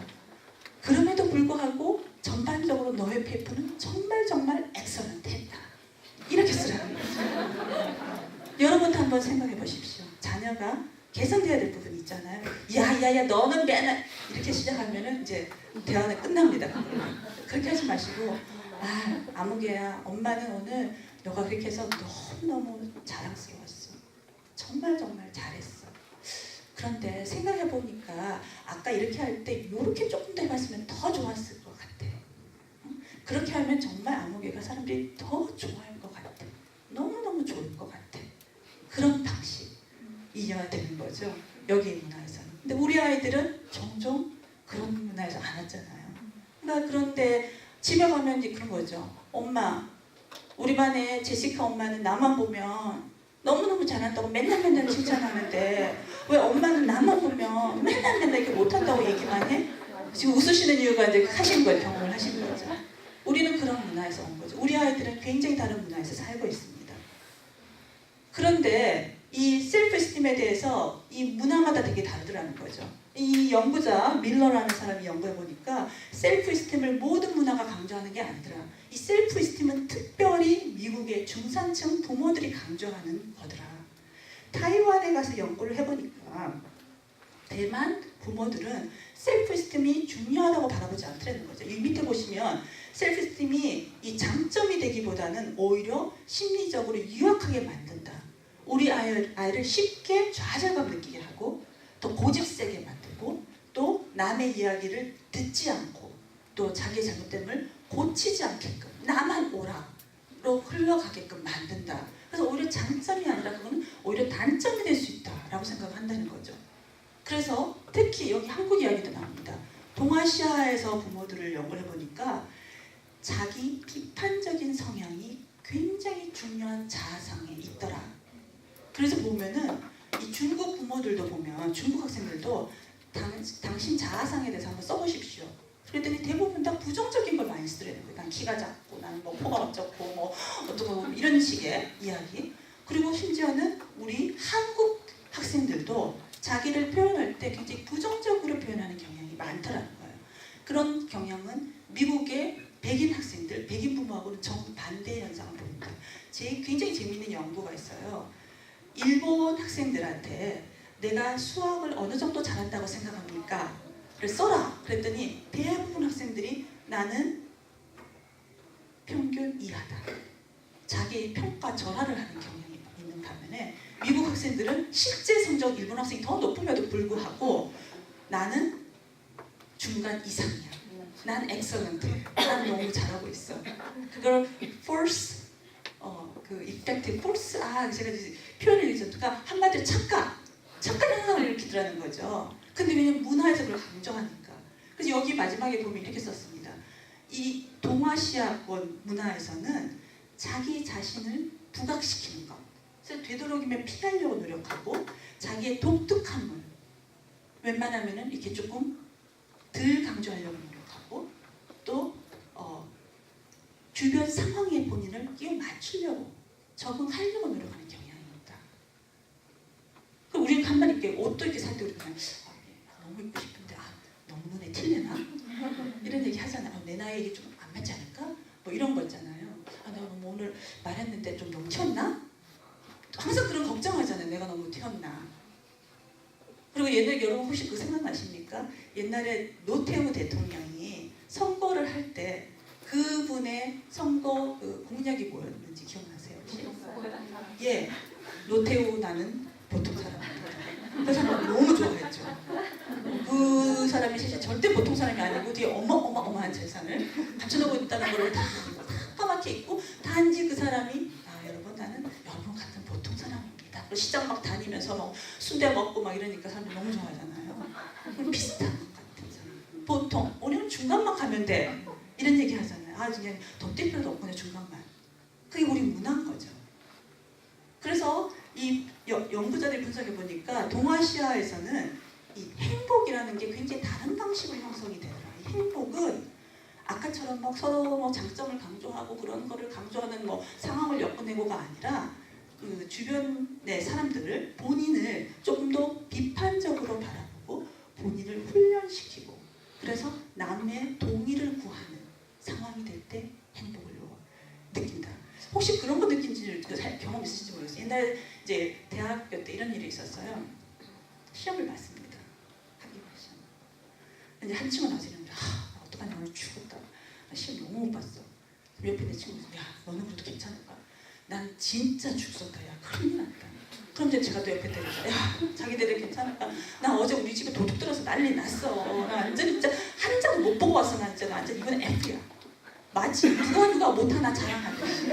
그럼에도 불구하고 전반적으로 너의 페이퍼는 정말 엑설런트 했다. 이렇게 쓰라는 거죠. 여러분도 한번 생각해 보십시오. 자녀가 개선돼야 될 부분이 있잖아요. 야야야 너는 맨날 이렇게 시작하면은 이제 대화는 끝납니다. 그렇게 하지 마시고 아무개야 엄마는 오늘 너가 그렇게 해서 너무너무 자랑스러웠어. 정말 잘했어. 그런데 생각해 보니까 아까 이렇게 할 때 이렇게 조금 더 해봤으면 더 좋았을 것 같아. 그렇게 하면 정말 아무개가 사람들이 더 좋아할 것 같아. 너무너무 좋을 것 같아. 그런 방식이어야 되는 거죠. 여기 문화에서는. 근데 우리 아이들은 종종 그런 문화에서 안 왔잖아요. 그러니까 그런데 집에 가면 이제 그런 거죠. 엄마, 우리 반에 제시카 엄마는 나만 보면 너무너무 잘한다고 맨날 칭찬하는데 왜 엄마는 나만 보면 맨날 이렇게 못한다고 얘기만 해? 지금 웃으시는 이유가 이제 하신 거예요. 경험을 하신 거죠. 우리는 그런 문화에서 온 거죠. 우리 아이들은 굉장히 다른 문화에서 살고 있습니다. 그런데 이 셀프 에스팀에 대해서 이 문화마다 되게 다르더라는 거죠. 이 연구자 밀러라는 사람이 연구해 보니까 셀프 에스팀을 모든 문화가 강조하는 게 아니더라. 이 셀프 에스팀은 특별히 미국의 중산층 부모들이 강조하는 거더라. 타이완에 가서 연구를 해보니까 대만 부모들은 셀프 에스팀이 중요하다고 바라보지 않더라는 거죠. 이 밑에 보시면 셀프 에스팀이 이 장점이 되기보다는 오히려 심리적으로 유약하게 만든다. 우리 아이를 쉽게 좌절감 느끼게 하고 또 고집세게 만들고 또 남의 이야기를 듣지 않고 또 자기의 잘못됨을 고치지 않게끔 나만 오라로 흘러가게끔 만든다. 그래서 오히려 오히려 장점이 아니라 그거는 오히려 단점이 될 수 있다라고 생각을 한다는 거죠. 그래서 특히 여기 한국 이야기도 나옵니다. 동아시아에서 부모들을 연구를 해보니까 자기 비판적인 성향이 굉장히 중요한 자아상에 있더라. 그래서 보면은 이 중국 부모들도 보면 중국 학생들도 당신 자아상에 대해서 한번 써보십시오. 그랬더니 대부분 다 부정적인 걸 많이 쓰더라는 거예요. 난 키가 작고 나는 뭐 코가 어쩌고 뭐 어쩌고 이런 식의 이야기. 그리고 심지어는 우리 한국 학생들도 자기를 표현할 때 굉장히 부정적으로 표현하는 경향이 많더라는 거예요. 그런 경향은 미국의 백인 학생들, 백인 부모하고는 정반대의 현상을 봅니다. 굉장히 재미있는 연구가 있어요. 일본 학생들한테 내가 수학을 어느 정도 잘한다고 생각합니까? 를 써라. 그랬더니 대부분 학생들이 나는 평균 이하다. 자기 평가 절하를 하는 경향이 있는 반면에 미국 학생들은 실제 성적 일본 학생이 더 높음에도 불구하고 나는 중간 이상이야. 난 excellent. 난 너무 잘하고 있어. 그걸 force 그 effective force 제가 표현을 잊었으니까 한마디로 착각 현상을 일으키더라는 거죠. 근데 왜냐면 문화에서 그걸 강조하니까. 그래서 여기 마지막에 보면 이렇게 썼습니다. 이 동아시아권 문화에서는 자기 자신을 부각시키는 것. 그래서 되도록이면 피하려고 노력하고 자기의 독특함을 웬만하면은 이렇게 조금 덜 강조하려고 노력하고 또 주변 상황에 본인을 끼워 맞추려고 적응하려고 노력하는 경향이 있다. 그럼 우리는 간만에 이렇게 옷도 이렇게 살 때 우리 그냥 너무 입고 싶은데 너무 눈에 틸려나? 이런 얘기 하잖아요. 내 나이에 이게 좀 안 맞지 않을까? 뭐 이런 거 있잖아요. 내가 너무 오늘 말했는데 좀 너무 튀었나? 항상 그런 걱정하잖아요. 내가 너무 튀었나? 그리고 옛날에 여러분 혹시 그 생각나십니까? 옛날에 노태우 대통령이 선거를 할 때 그분의 선거 그 공약이 뭐였는지 기억나세요? 혹시? 예, 노태우 나는 보통 사람 아니다. 그 사람 너무 좋아했죠. 그 사람이 사실 절대 보통 사람이 아니고 뒤에 어마어마한 재산을 감춰놓고 있다는 걸 다 까맣게 있고 단지 그 사람이 여러분 나는 여러분 같은 보통 사람입니다. 그리고 시장 막 다니면서 막 순대 먹고 막 이러니까 사람들이 너무 좋아하잖아요. 비슷한 것 같은 사람. 보통 우리는 중간만 가면 돼. 이런 얘기 하잖아요. 그냥 더 뛸 필요도 없고 그냥 중간만. 그게 우리 문화인 거죠. 그래서 이 연구자들이 분석해 보니까 동아시아에서는 이 행복이라는 게 굉장히 다른 방식으로 형성이 되더라. 이 행복은 아까처럼 막 서로 장점을 강조하고 그런 거를 강조하는 상황을 엮어내고가 아니라 그 주변의 사람들을 본인을 조금 더 비판적으로 바라보고 본인을 훈련시키고 그래서 남의 동의를 구하는 상황이 될 때 행복을 느낀다. 혹시 그런 거 느낀지 경험 있으신지 모르겠어요. 옛날에 이제 대학교 때 이런 일이 있었어요. 시험을 봤습니다. 학위과 시험. 이제 한 친구가 나중에 어떡하냐 오늘 죽었다. 나 시험 너무 못 봤어. 옆에 내 친구가 야 너는 그래도 괜찮을까? 난 진짜 죽었다. 야 큰일 났다. 그럼 이제 제가 또 옆에 때려서 야 자기들이 괜찮을까? 나 어제 우리 집에 도둑 들어서 난리 났어. 나 완전 진짜 한 장도 못 보고 왔어. 나 진짜 완전 이번에 F야. 마치 누가 못하나 자랑하듯이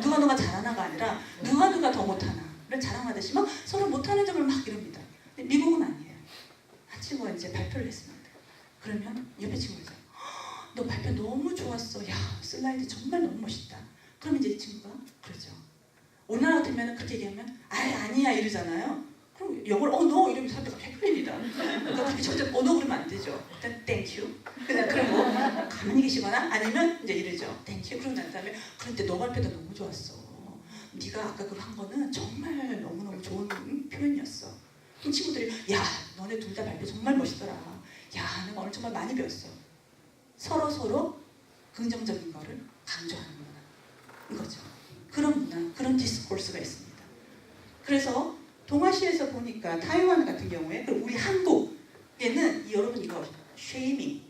누가 잘하나가 아니라 누가 더 못하나를 자랑하듯이 막 서로 못하는 점을 막 이럽니다. 근데 미국은 아니에요. 한 친구가 이제 발표를 했습니다. 그러면 옆에 친구가 너 발표 너무 좋았어. 야 슬라이드 정말 너무 멋있다. 그럼 이제 이 친구가 그러죠. 우리나라 같으면 그렇게 얘기하면 아니야 이러잖아요. 그럼 영어를 너 이러면 사람들이 헷갈립니다. 그러니까 그렇게 절대 너 그러면 안 되죠. 일단 땡큐. 그러고 가만히 계시거나 아니면 이제 이러죠. 땡큐. 그러고 난 다음에 그런데 너 발표도 너무 좋았어. 네가 아까 그거 한 거는 정말 너무너무 좋은 표현이었어. 그럼 친구들이 야 너네 둘 다 발표 정말 멋있더라. 야 내가 오늘 정말 많이 배웠어. 서로 긍정적인 거를 강조하는 문화 이거죠. 그런 문화, 그런 디스코스가 있습니다. 그래서 동아시아에서 보니까 타이완 같은 경우에 그리고 우리 한국에는 여러분 이거 쉐이밍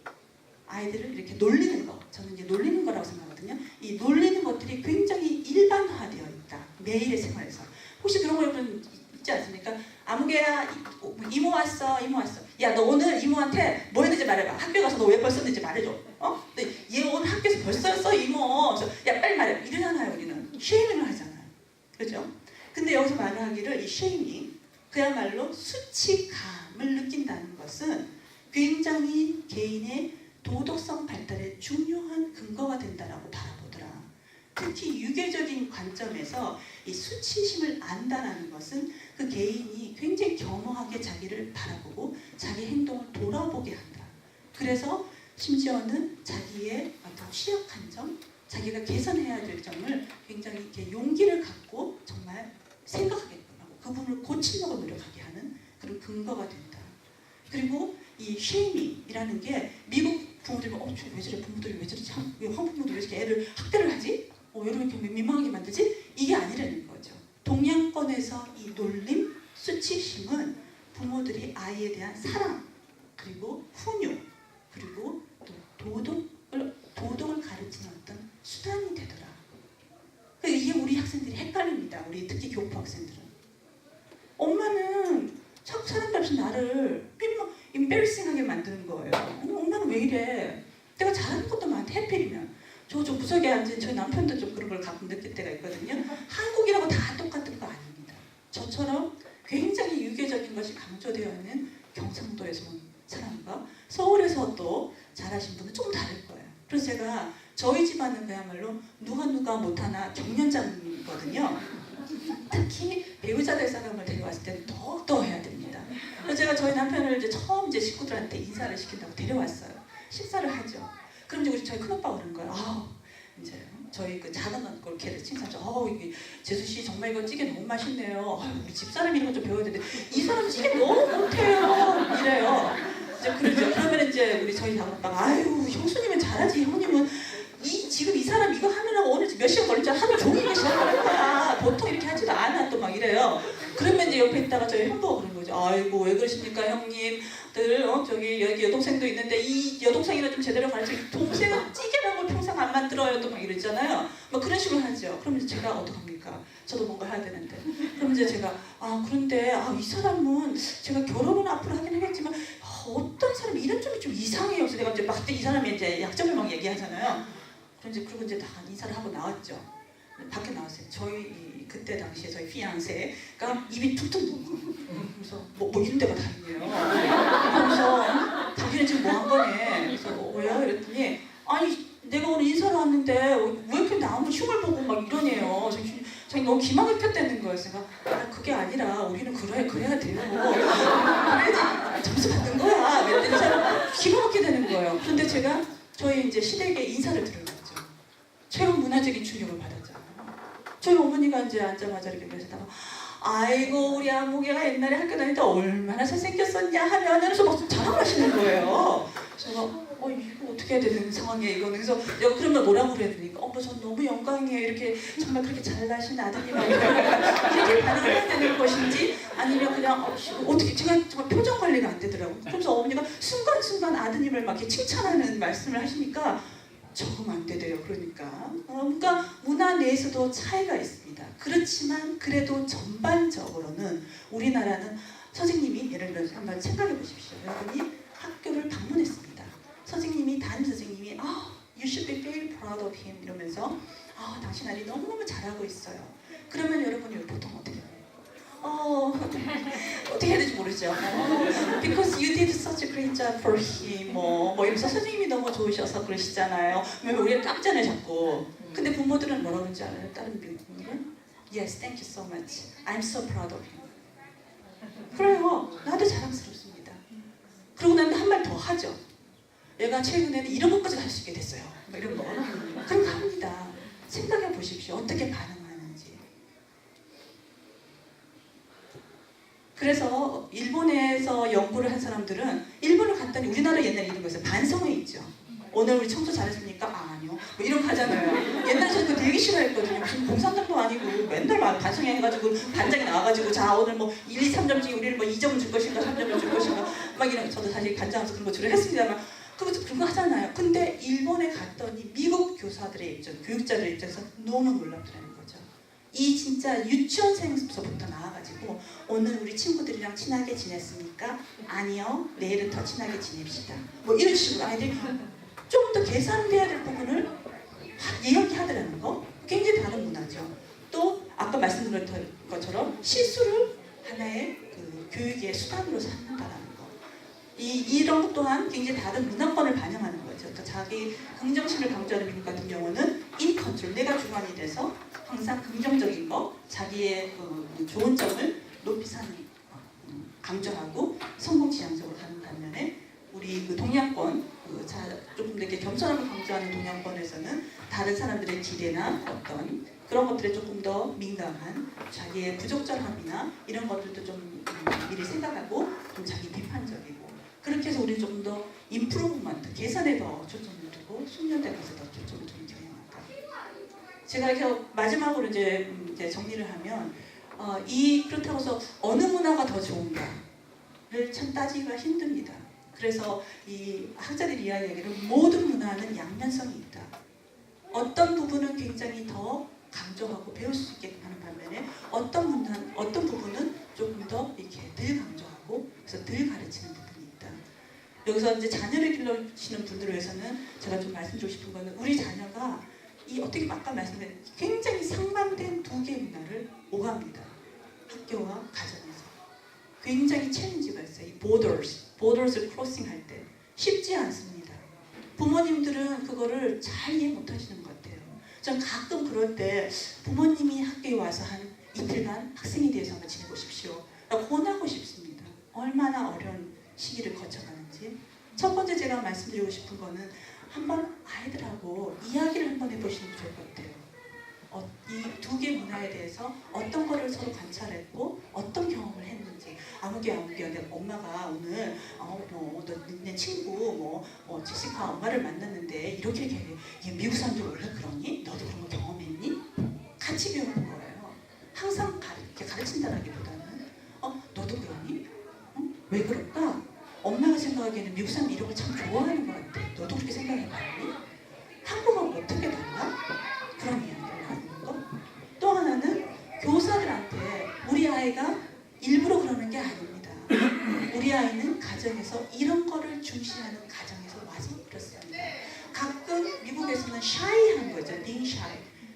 아이들을 이렇게 놀리는 거 저는 이제 놀리는 거라고 생각하거든요. 이 놀리는 것들이 굉장히 일반화되어 있다. 매일의 생활에서 혹시 그런 거 여러분 있지 않습니까? 아무개야 이모 왔어. 야 너 오늘 이모한테 뭐 했는지 말해봐. 학교 가서 너 왜 벌써 했는지 말해줘. 근데 얘 오늘 학교에서 벌써 했어 이모. 야 빨리 말해. 이러잖아요 우리는. 쉐이밍을 하잖아요. 그렇죠? 여기서 말하기를 이 쉐이밍, 그야말로 수치감을 느낀다는 것은 굉장히 개인의 도덕성 발달에 중요한 근거가 된다라고 바라보더라. 특히 유교적인 관점에서 이 수치심을 안다라는 것은 그 개인이 굉장히 겸허하게 자기를 바라보고 자기 행동을 돌아보게 한다. 그래서 심지어는 자기의 어떤 취약한 점, 자기가 개선해야 될 점을 굉장히 이렇게 용기를 갖고 정말 생각하게끔 하고 그 부분을 고치려고 노력하게 하는 그런 근거가 된다. 그리고 이 쉐이밍이라는 게 미국 부모들이 왜 저래, 부모들이 왜 저러지, 한국 부모들이 왜 이렇게 애를 학대를 하지? 여러분 이렇게 민망하게 만들지? 이게 아니라는 거죠. 동양권에서 이 놀림, 수치심은 부모들이 아이에 대한 사랑, 그리고 훈육, 그리고 또 도덕을 가르치는 어떤 수단이 되더라. 이게 우리 학생들이 헷갈립니다. 우리 특히 교포 학생들은. 엄마는 자꾸 사람들 앞에서 나를 embarrassing하게 만드는 거예요. 엄마는 왜 이래? 내가 잘하는 것도 많은데 해필이면. 저 구석에 앉은 저희 남편도 좀 그런 걸 가끔 느낄 때가 있거든요. 한국이라고 다 똑같은 거 아닙니다. 저처럼 굉장히 유교적인 것이 강조되어 있는 경상도에서 온 사람과 서울에서 또 잘하신 분은 좀 다를 거예요. 그래서 제가 저희 집안은 그야말로 누가 못하나 경련장이거든요. 특히 배우자 될 사람을 데려왔을 때는 더욱더 해야 됩니다. 그래서 제가 저희 남편을 처음 식구들한테 인사를 시킨다고 데려왔어요. 식사를 하죠. 그럼 이제 저희 큰오빠가 그러는 거예요. 이제 저희 그 작은 걸 걔를 칭찬하죠. 이게 재수 씨 정말 이거 찌개 너무 맛있네요. 우리 집사람이 이런 거 좀 배워야 되는데 이 사람 찌개 너무 못해요. 이래요. 이제 그러죠. 그러면 이제 우리 저희 작은 오빠가 형수님은 잘하지. 형님은 지금 이 사람 이거 하느라고 오늘 몇 시간 걸릴 줄 하루 종일 시작하는 거야. 보통 이렇게 하지도 않아. 또 막 이래요. 그러면 이제 옆에 있다가 저희 형부가 그런 거죠. 아이고 왜 그러십니까 형님들. 저기 여기 여동생도 있는데 이 여동생이나 좀 제대로 가르쳐. 동생은 찌개라고 평생 안 만들어요. 또 막 이러잖아요. 막 그런 식으로 하죠. 그러면 이제 제가 어떡합니까? 저도 뭔가 해야 되는데. 그럼 이제 제가 그런데 이 사람은 제가 결혼은 앞으로 하긴 하겠지만 어떤 사람 이런 점이 좀 이상해요. 그래서 내가 이제 막 이 사람의 이제 약점을 막 얘기하잖아요. 그리고 이제 다 인사를 하고 나왔죠. 밖에 나왔어요. 저희 그때 당시에 저희 피앙세가 입이 툭툭 넘어. 그래서 뭐 이런 데가 다 있네요. 그래서 당신은 지금 뭐 한 거네. 그래서 왜요? 이랬더니 내가 오늘 인사를 왔는데 왜 이렇게 나무 흉을 보고 막 이러네요. 자기 너무 기막을 폈다는 거예요. 제가 그게 아니라 우리는 그래야 돼요. 그래야지 점수 받는 거야. 그랬더니 사람 기가 막히게 되는 거예요. 그런데 제가 저희 이제 시댁에 인사를 드려요. 최근 문화적인 충격을 받았잖아요. 저희 어머니가 이제 앉자마자 이렇게 그러시다가 아이고 우리 아무개가 옛날에 학교 다닐 때 얼마나 잘생겼었냐 하면서 막 자랑하시는 거예요. 그래서 이거 어떻게 해야 되는 상황이에요 이거는. 그래서 내가 그러면 뭐라고 그래야 되니까 전 너무 영광이에요. 이렇게 정말 그렇게 잘나신 아드님하고 이렇게 반응해야 되는 것인지 아니면 그냥 어떻게 제가 정말 표정 관리가 안 되더라고요. 그래서 어머니가 순간순간 아드님을 막 이렇게 칭찬하는 말씀을 하시니까 적응 안 되대요. 그러니까 문화 내에서도 차이가 있습니다. 그렇지만 그래도 전반적으로는 우리나라는 선생님이 예를 들어서 한번 생각해 보십시오. 여러분이 학교를 방문했습니다. 선생님이 담임 선생님이 you should be very proud of him 이러면서 당신 아이 너무너무 잘하고 있어요. 그러면 여러분이 보통 어떻게 해요? 어떻게 해야 될지 모르죠. Because you did such a great job for him. 뭐 이러면서 선생님이 너무 좋으셔서 그러시잖아요. 왜냐면 우리가 깜잖아요 자꾸. 근데 부모들은 뭐라고 그러는지 알아요? 다른 부모들은 Yes, thank you so much. I'm so proud of him. 그래요. 나도 자랑스럽습니다. 그러고 나면 한 말 더 하죠. 얘가 최근에는 이런 것까지 할 수 있게 됐어요. 뭐 이런 거. 그럼 합니다. 생각해 보십시오. 어떻게 반응하는지. 그래서 일본에서 연구를 한 사람들은 일본을 갔더니 우리나라 옛날에 이런 거 있어요. 반성회 있죠. 오늘 우리 청소 잘했습니까? 아니요. 뭐 이런 거 하잖아요. 옛날에 저는 그거 되게 싫어했거든요. 무슨 공산당도 아니고 맨날 막 반성회 해가지고 반장이 나와가지고 자 오늘 뭐 1, 2, 3점 중에 우리는 뭐 2점을 줄 것인가 3점을 줄 것인가 막 이런 저도 사실 반장하면서 그런 거 주로 했습니다만 그거 하잖아요. 근데 일본에 갔더니 미국 교사들의 입장, 교육자들의 입장에서 너무 놀랍더라는 거죠. 이 진짜 유치원생부터 나와가지고 오늘 우리 친구들이랑 친하게 지냈습니까? 아니요. 내일은 더 친하게 지냅시다. 뭐 이런 식으로 아이들이 좀 더 개선돼야 될 부분을 이야기하더라는 거 굉장히 다른 문화죠. 또 아까 아까 말씀드렸던 것처럼 실수를 하나의 그 교육의 수단으로 삼는다라는 거. 이런 것 또한 굉장히 다른 문화권을 반영하는 거죠. 그러니까 자기 긍정심을 강조하는 미국 같은 경우는 인 컨트롤, 내가 주관이 돼서 항상 긍정적인 거, 자기의 그 좋은 점을 높이 사는 강조하고 성공 지향적으로 가는 반면에 우리 그 동양권 조금 더 이렇게 겸손함을 강조하는 동양권에서는 다른 사람들의 기대나 어떤 그런 것들에 조금 더 민감한 자기의 부적절함이나 이런 것들도 좀 미리 생각하고 좀 자기 비판적이고 그렇게 해서 우리 조금 더 임프루브먼트 개선에 더 초점을 두고 숙련대 가서 더 초점을 두는 경향이다. 제가 이렇게 마지막으로 이제 정리를 하면 그렇다고 해서 어느 문화가 더 좋은가를 참 따지기가 힘듭니다. 그래서 이 학자들이 이야기하기를 모든 문화는 양면성이 있다. 어떤 부분은 굉장히 더 강조하고 배울 수 있게끔 하는 반면에 어떤 부분은 조금 더 이렇게 덜 강조하고 그래서 덜 가르치는 부분이 있다. 여기서 이제 자녀를 길러주시는 분들을 위해서는 제가 좀 말씀드리고 싶은 거는 우리 자녀가 이 어떻게 아까 말씀드린 굉장히 상반된 두 개의 문화를 오갑니다. 학교와 가정에서 굉장히 챌린지가 있어요. 이 borders를 크로싱할 때 쉽지 않습니다. 부모님들은 그거를 잘 이해 못 하시는 것 같아요. 전 가끔 그럴 때 부모님이 학교에 와서 한 이틀간 학생에 대해서 한번 지내보십시오. 권하고 싶습니다. 얼마나 어려운 시기를 거쳐가는지. 첫 번째 제가 말씀드리고 싶은 거는 한번 아이들하고 이야기를 한번 해보시는 게 좋을 것 같아요. 이 두 개 문화에 대해서 어떤 거를 서로 관찰했고 어떤 경험을 했는지 아무개 엄마가 오늘 내 친구 제시카 엄마를 만났는데 이렇게 미국 사람들 원래 그러니? 너도 그런 거 경험했니? 같이 배우는 거예요. 항상 이렇게 가르친다라기보다는 너도 그러니? 왜 그럴까? 엄마가 생각하기에는 미국 사람이 이런 걸 참 좋아하는 것 같아. 너도 그렇게 생각해봤니? 한국하고 어떻게 달라? 그런 이야기를 하는 거. 또 하나는 교사들한테 우리 아이가 일부러 그러는 게 아닙니다. 우리 아이는 가정에서 이런 거를 중시하는 가정에서 와서 그렇습니다. 가끔 미국에서는 샤이한 거죠. being shy.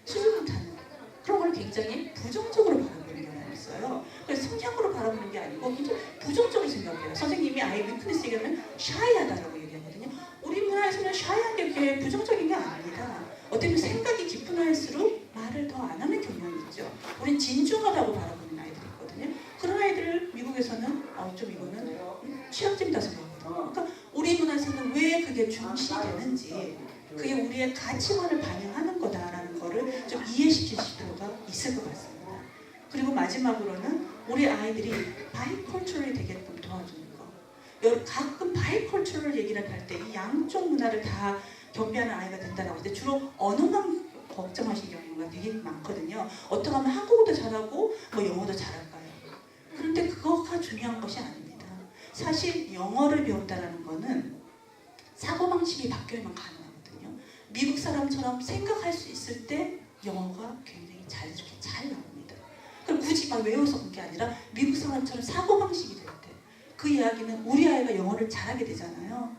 수줍음 타는 그런 걸 굉장히 부정적으로 바라보는 경향이 있어요. 그래서 성향으로 바라보는 게 아니고 굉장히 부정적으로 생각해요. 선생님이 아이 위크니스 얘기하면 샤이하다라고 얘기하거든요. 우리 문화에서는 샤이한 게 그렇게 부정적인 게 아닙니다. 어떻게 보면 생각이 깊은 아이일수록 말을 더 안 하는 경향이 있죠. 우린 진중하다고 바라보는 아이들이 있거든요. 그런 아이들을 미국에서는 좀 이거는 취약점이다 생각하거든요. 그러니까 우리 문화에서는 왜 그게 중시되는지 그게 우리의 가치관을 반영하는 거다라는 거를 좀 이해시킬 필요가 있을 것 같습니다. 그리고 마지막으로는 우리 아이들이 바이컬처럴이 되게끔 도와주는 거. 가끔 바이컬처럴 얘기를 할 때 이 양쪽 문화를 다 경비하는 아이가 된다라고 할 때 주로 언어만 걱정하시는 경우가 되게 많거든요. 어떻게 하면 한국어도 잘하고 영어도 잘할까요? 그런데 그거가 중요한 것이 아닙니다. 사실 영어를 배운다는 거는 사고방식이 바뀌어야만 가능하거든요. 미국 사람처럼 생각할 수 있을 때 영어가 굉장히 이렇게 잘 나옵니다. 그럼 굳이 막 외워서 그런 게 아니라 미국 사람처럼 사고방식이 될 때 그 이야기는 우리 아이가 영어를 잘하게 되잖아요.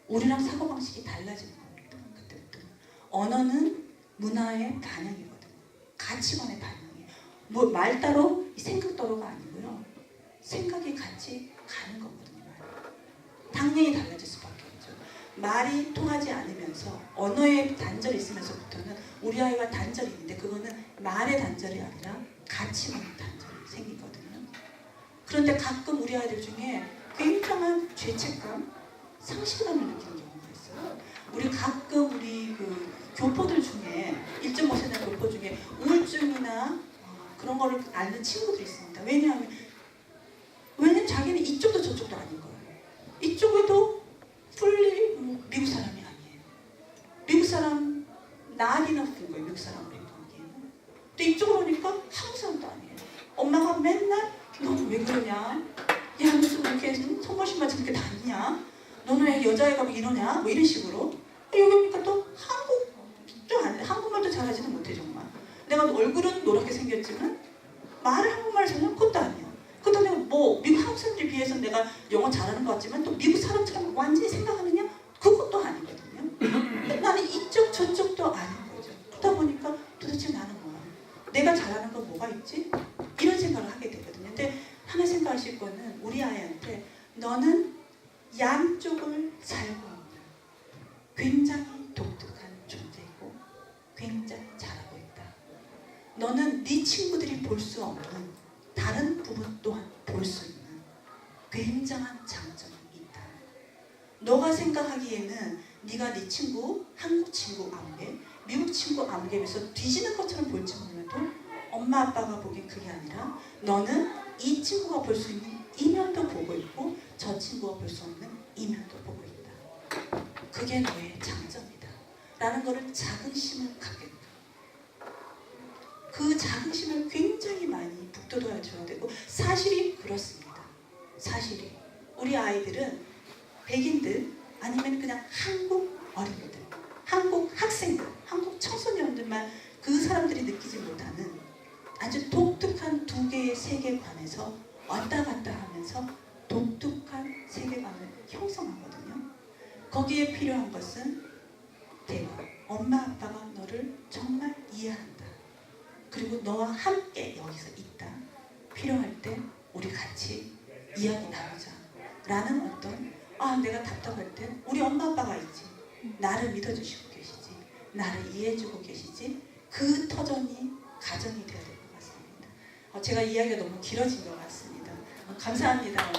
우리랑 사고방식이 달라지는 겁니다. 그때부터는. 언어는 문화의 반영이거든요. 가치관의 반영이에요. 말 따로 생각 따로가 아니고요. 생각이 같이 가는 거거든요. 당연히 달라질 수밖에 없죠. 말이 통하지 않으면서 언어의 단절이 있으면서부터는 우리 아이가 단절이 있는데 그거는 말의 단절이 아니라 가치관의 단절이 생기거든요. 그런데 가끔 우리 아이들 중에 굉장한 죄책감, 상실감을 느끼는 경우가 있어요. 우리 가끔 그 교포들 중에 1.5세대 교포 중에 우울증이나 그런 거를 앓는 친구들이 있습니다. 왜냐하면 자기는 이쪽도 저쪽도 아닌 거예요. 이쪽에도 풀리 미국 사람이 아니에요. 미국 사람 not enough인 거예요. 미국 사람으로 보기에는. 또 이쪽으로 오니까 한국 사람도 아니에요. 엄마가 맨날 너는 왜 그러냐? 야 무슨 이렇게 속옷신발 저렇게 다니냐? 너는 왜 여자애가 이러냐? 이런 식으로. 여기 오니까 또 한국말도 잘하지는 못해 정말. 내가 얼굴은 노랗게 생겼지만 말을 한국말을 잘하는 것도 아니야. 그것도 내가 미국 한국 사람들에 비해서 내가 영어 잘하는 것 같지만 또 미국 사람처럼 완전히 생각하느냐? 그것도 아니거든요. 나는 이쪽 저쪽도 아닌 거죠. 그러다 보니까 도대체 나는 뭐야? 내가 잘하는 건 뭐가 있지? 이런 생각을 하게 되거든요. 근데 하나 생각하실 거는 우리 아이한테 너는 양쪽을 살고 있는 굉장히 독특한 존재이고 굉장히 잘하고 있다. 너는 네 친구들이 볼 수 없는 다른 부분 또한 볼 수 있는 굉장한 장점이 있다. 너가 생각하기에는 네가 네 친구, 한국 친구 아무개, 미국 친구 아무개에 비해서 뒤지는 것처럼 볼지 몰라도 엄마 아빠가 보기엔 그게 아니라 너는 이 친구가 볼 수 있는 이면도 보고 있고 저 친구가 볼 수 없는 이면도 보고 있다. 그게 너의 장점이다. 라는 거를 자긍심을 갖게 된다. 그 자긍심을 굉장히 많이 북돋아 줘야 되고 사실이 그렇습니다. 사실이 우리 아이들은 백인들 아니면 그냥 한국 어린이들, 한국 학생들, 한국 청소년들만 그 사람들이 느끼지 못하는 아주 독특한 두 개의 세계관에서 왔다 갔다 하면서 독특한 세계관을 형성하거든요. 거기에 필요한 것은 대화. 엄마 아빠가 너를 정말 이해한다. 그리고 너와 함께 여기서 있다. 필요할 때 우리 같이 이야기 나누자. 라는 어떤 내가 답답할 때 우리 엄마 아빠가 있지. 나를 믿어주시고 계시지. 나를 이해해주고 계시지. 그 터전이 가정이 되어야 될 것 같습니다. 제가 이야기가 너무 길어진 것 같습니다. 감사합니다.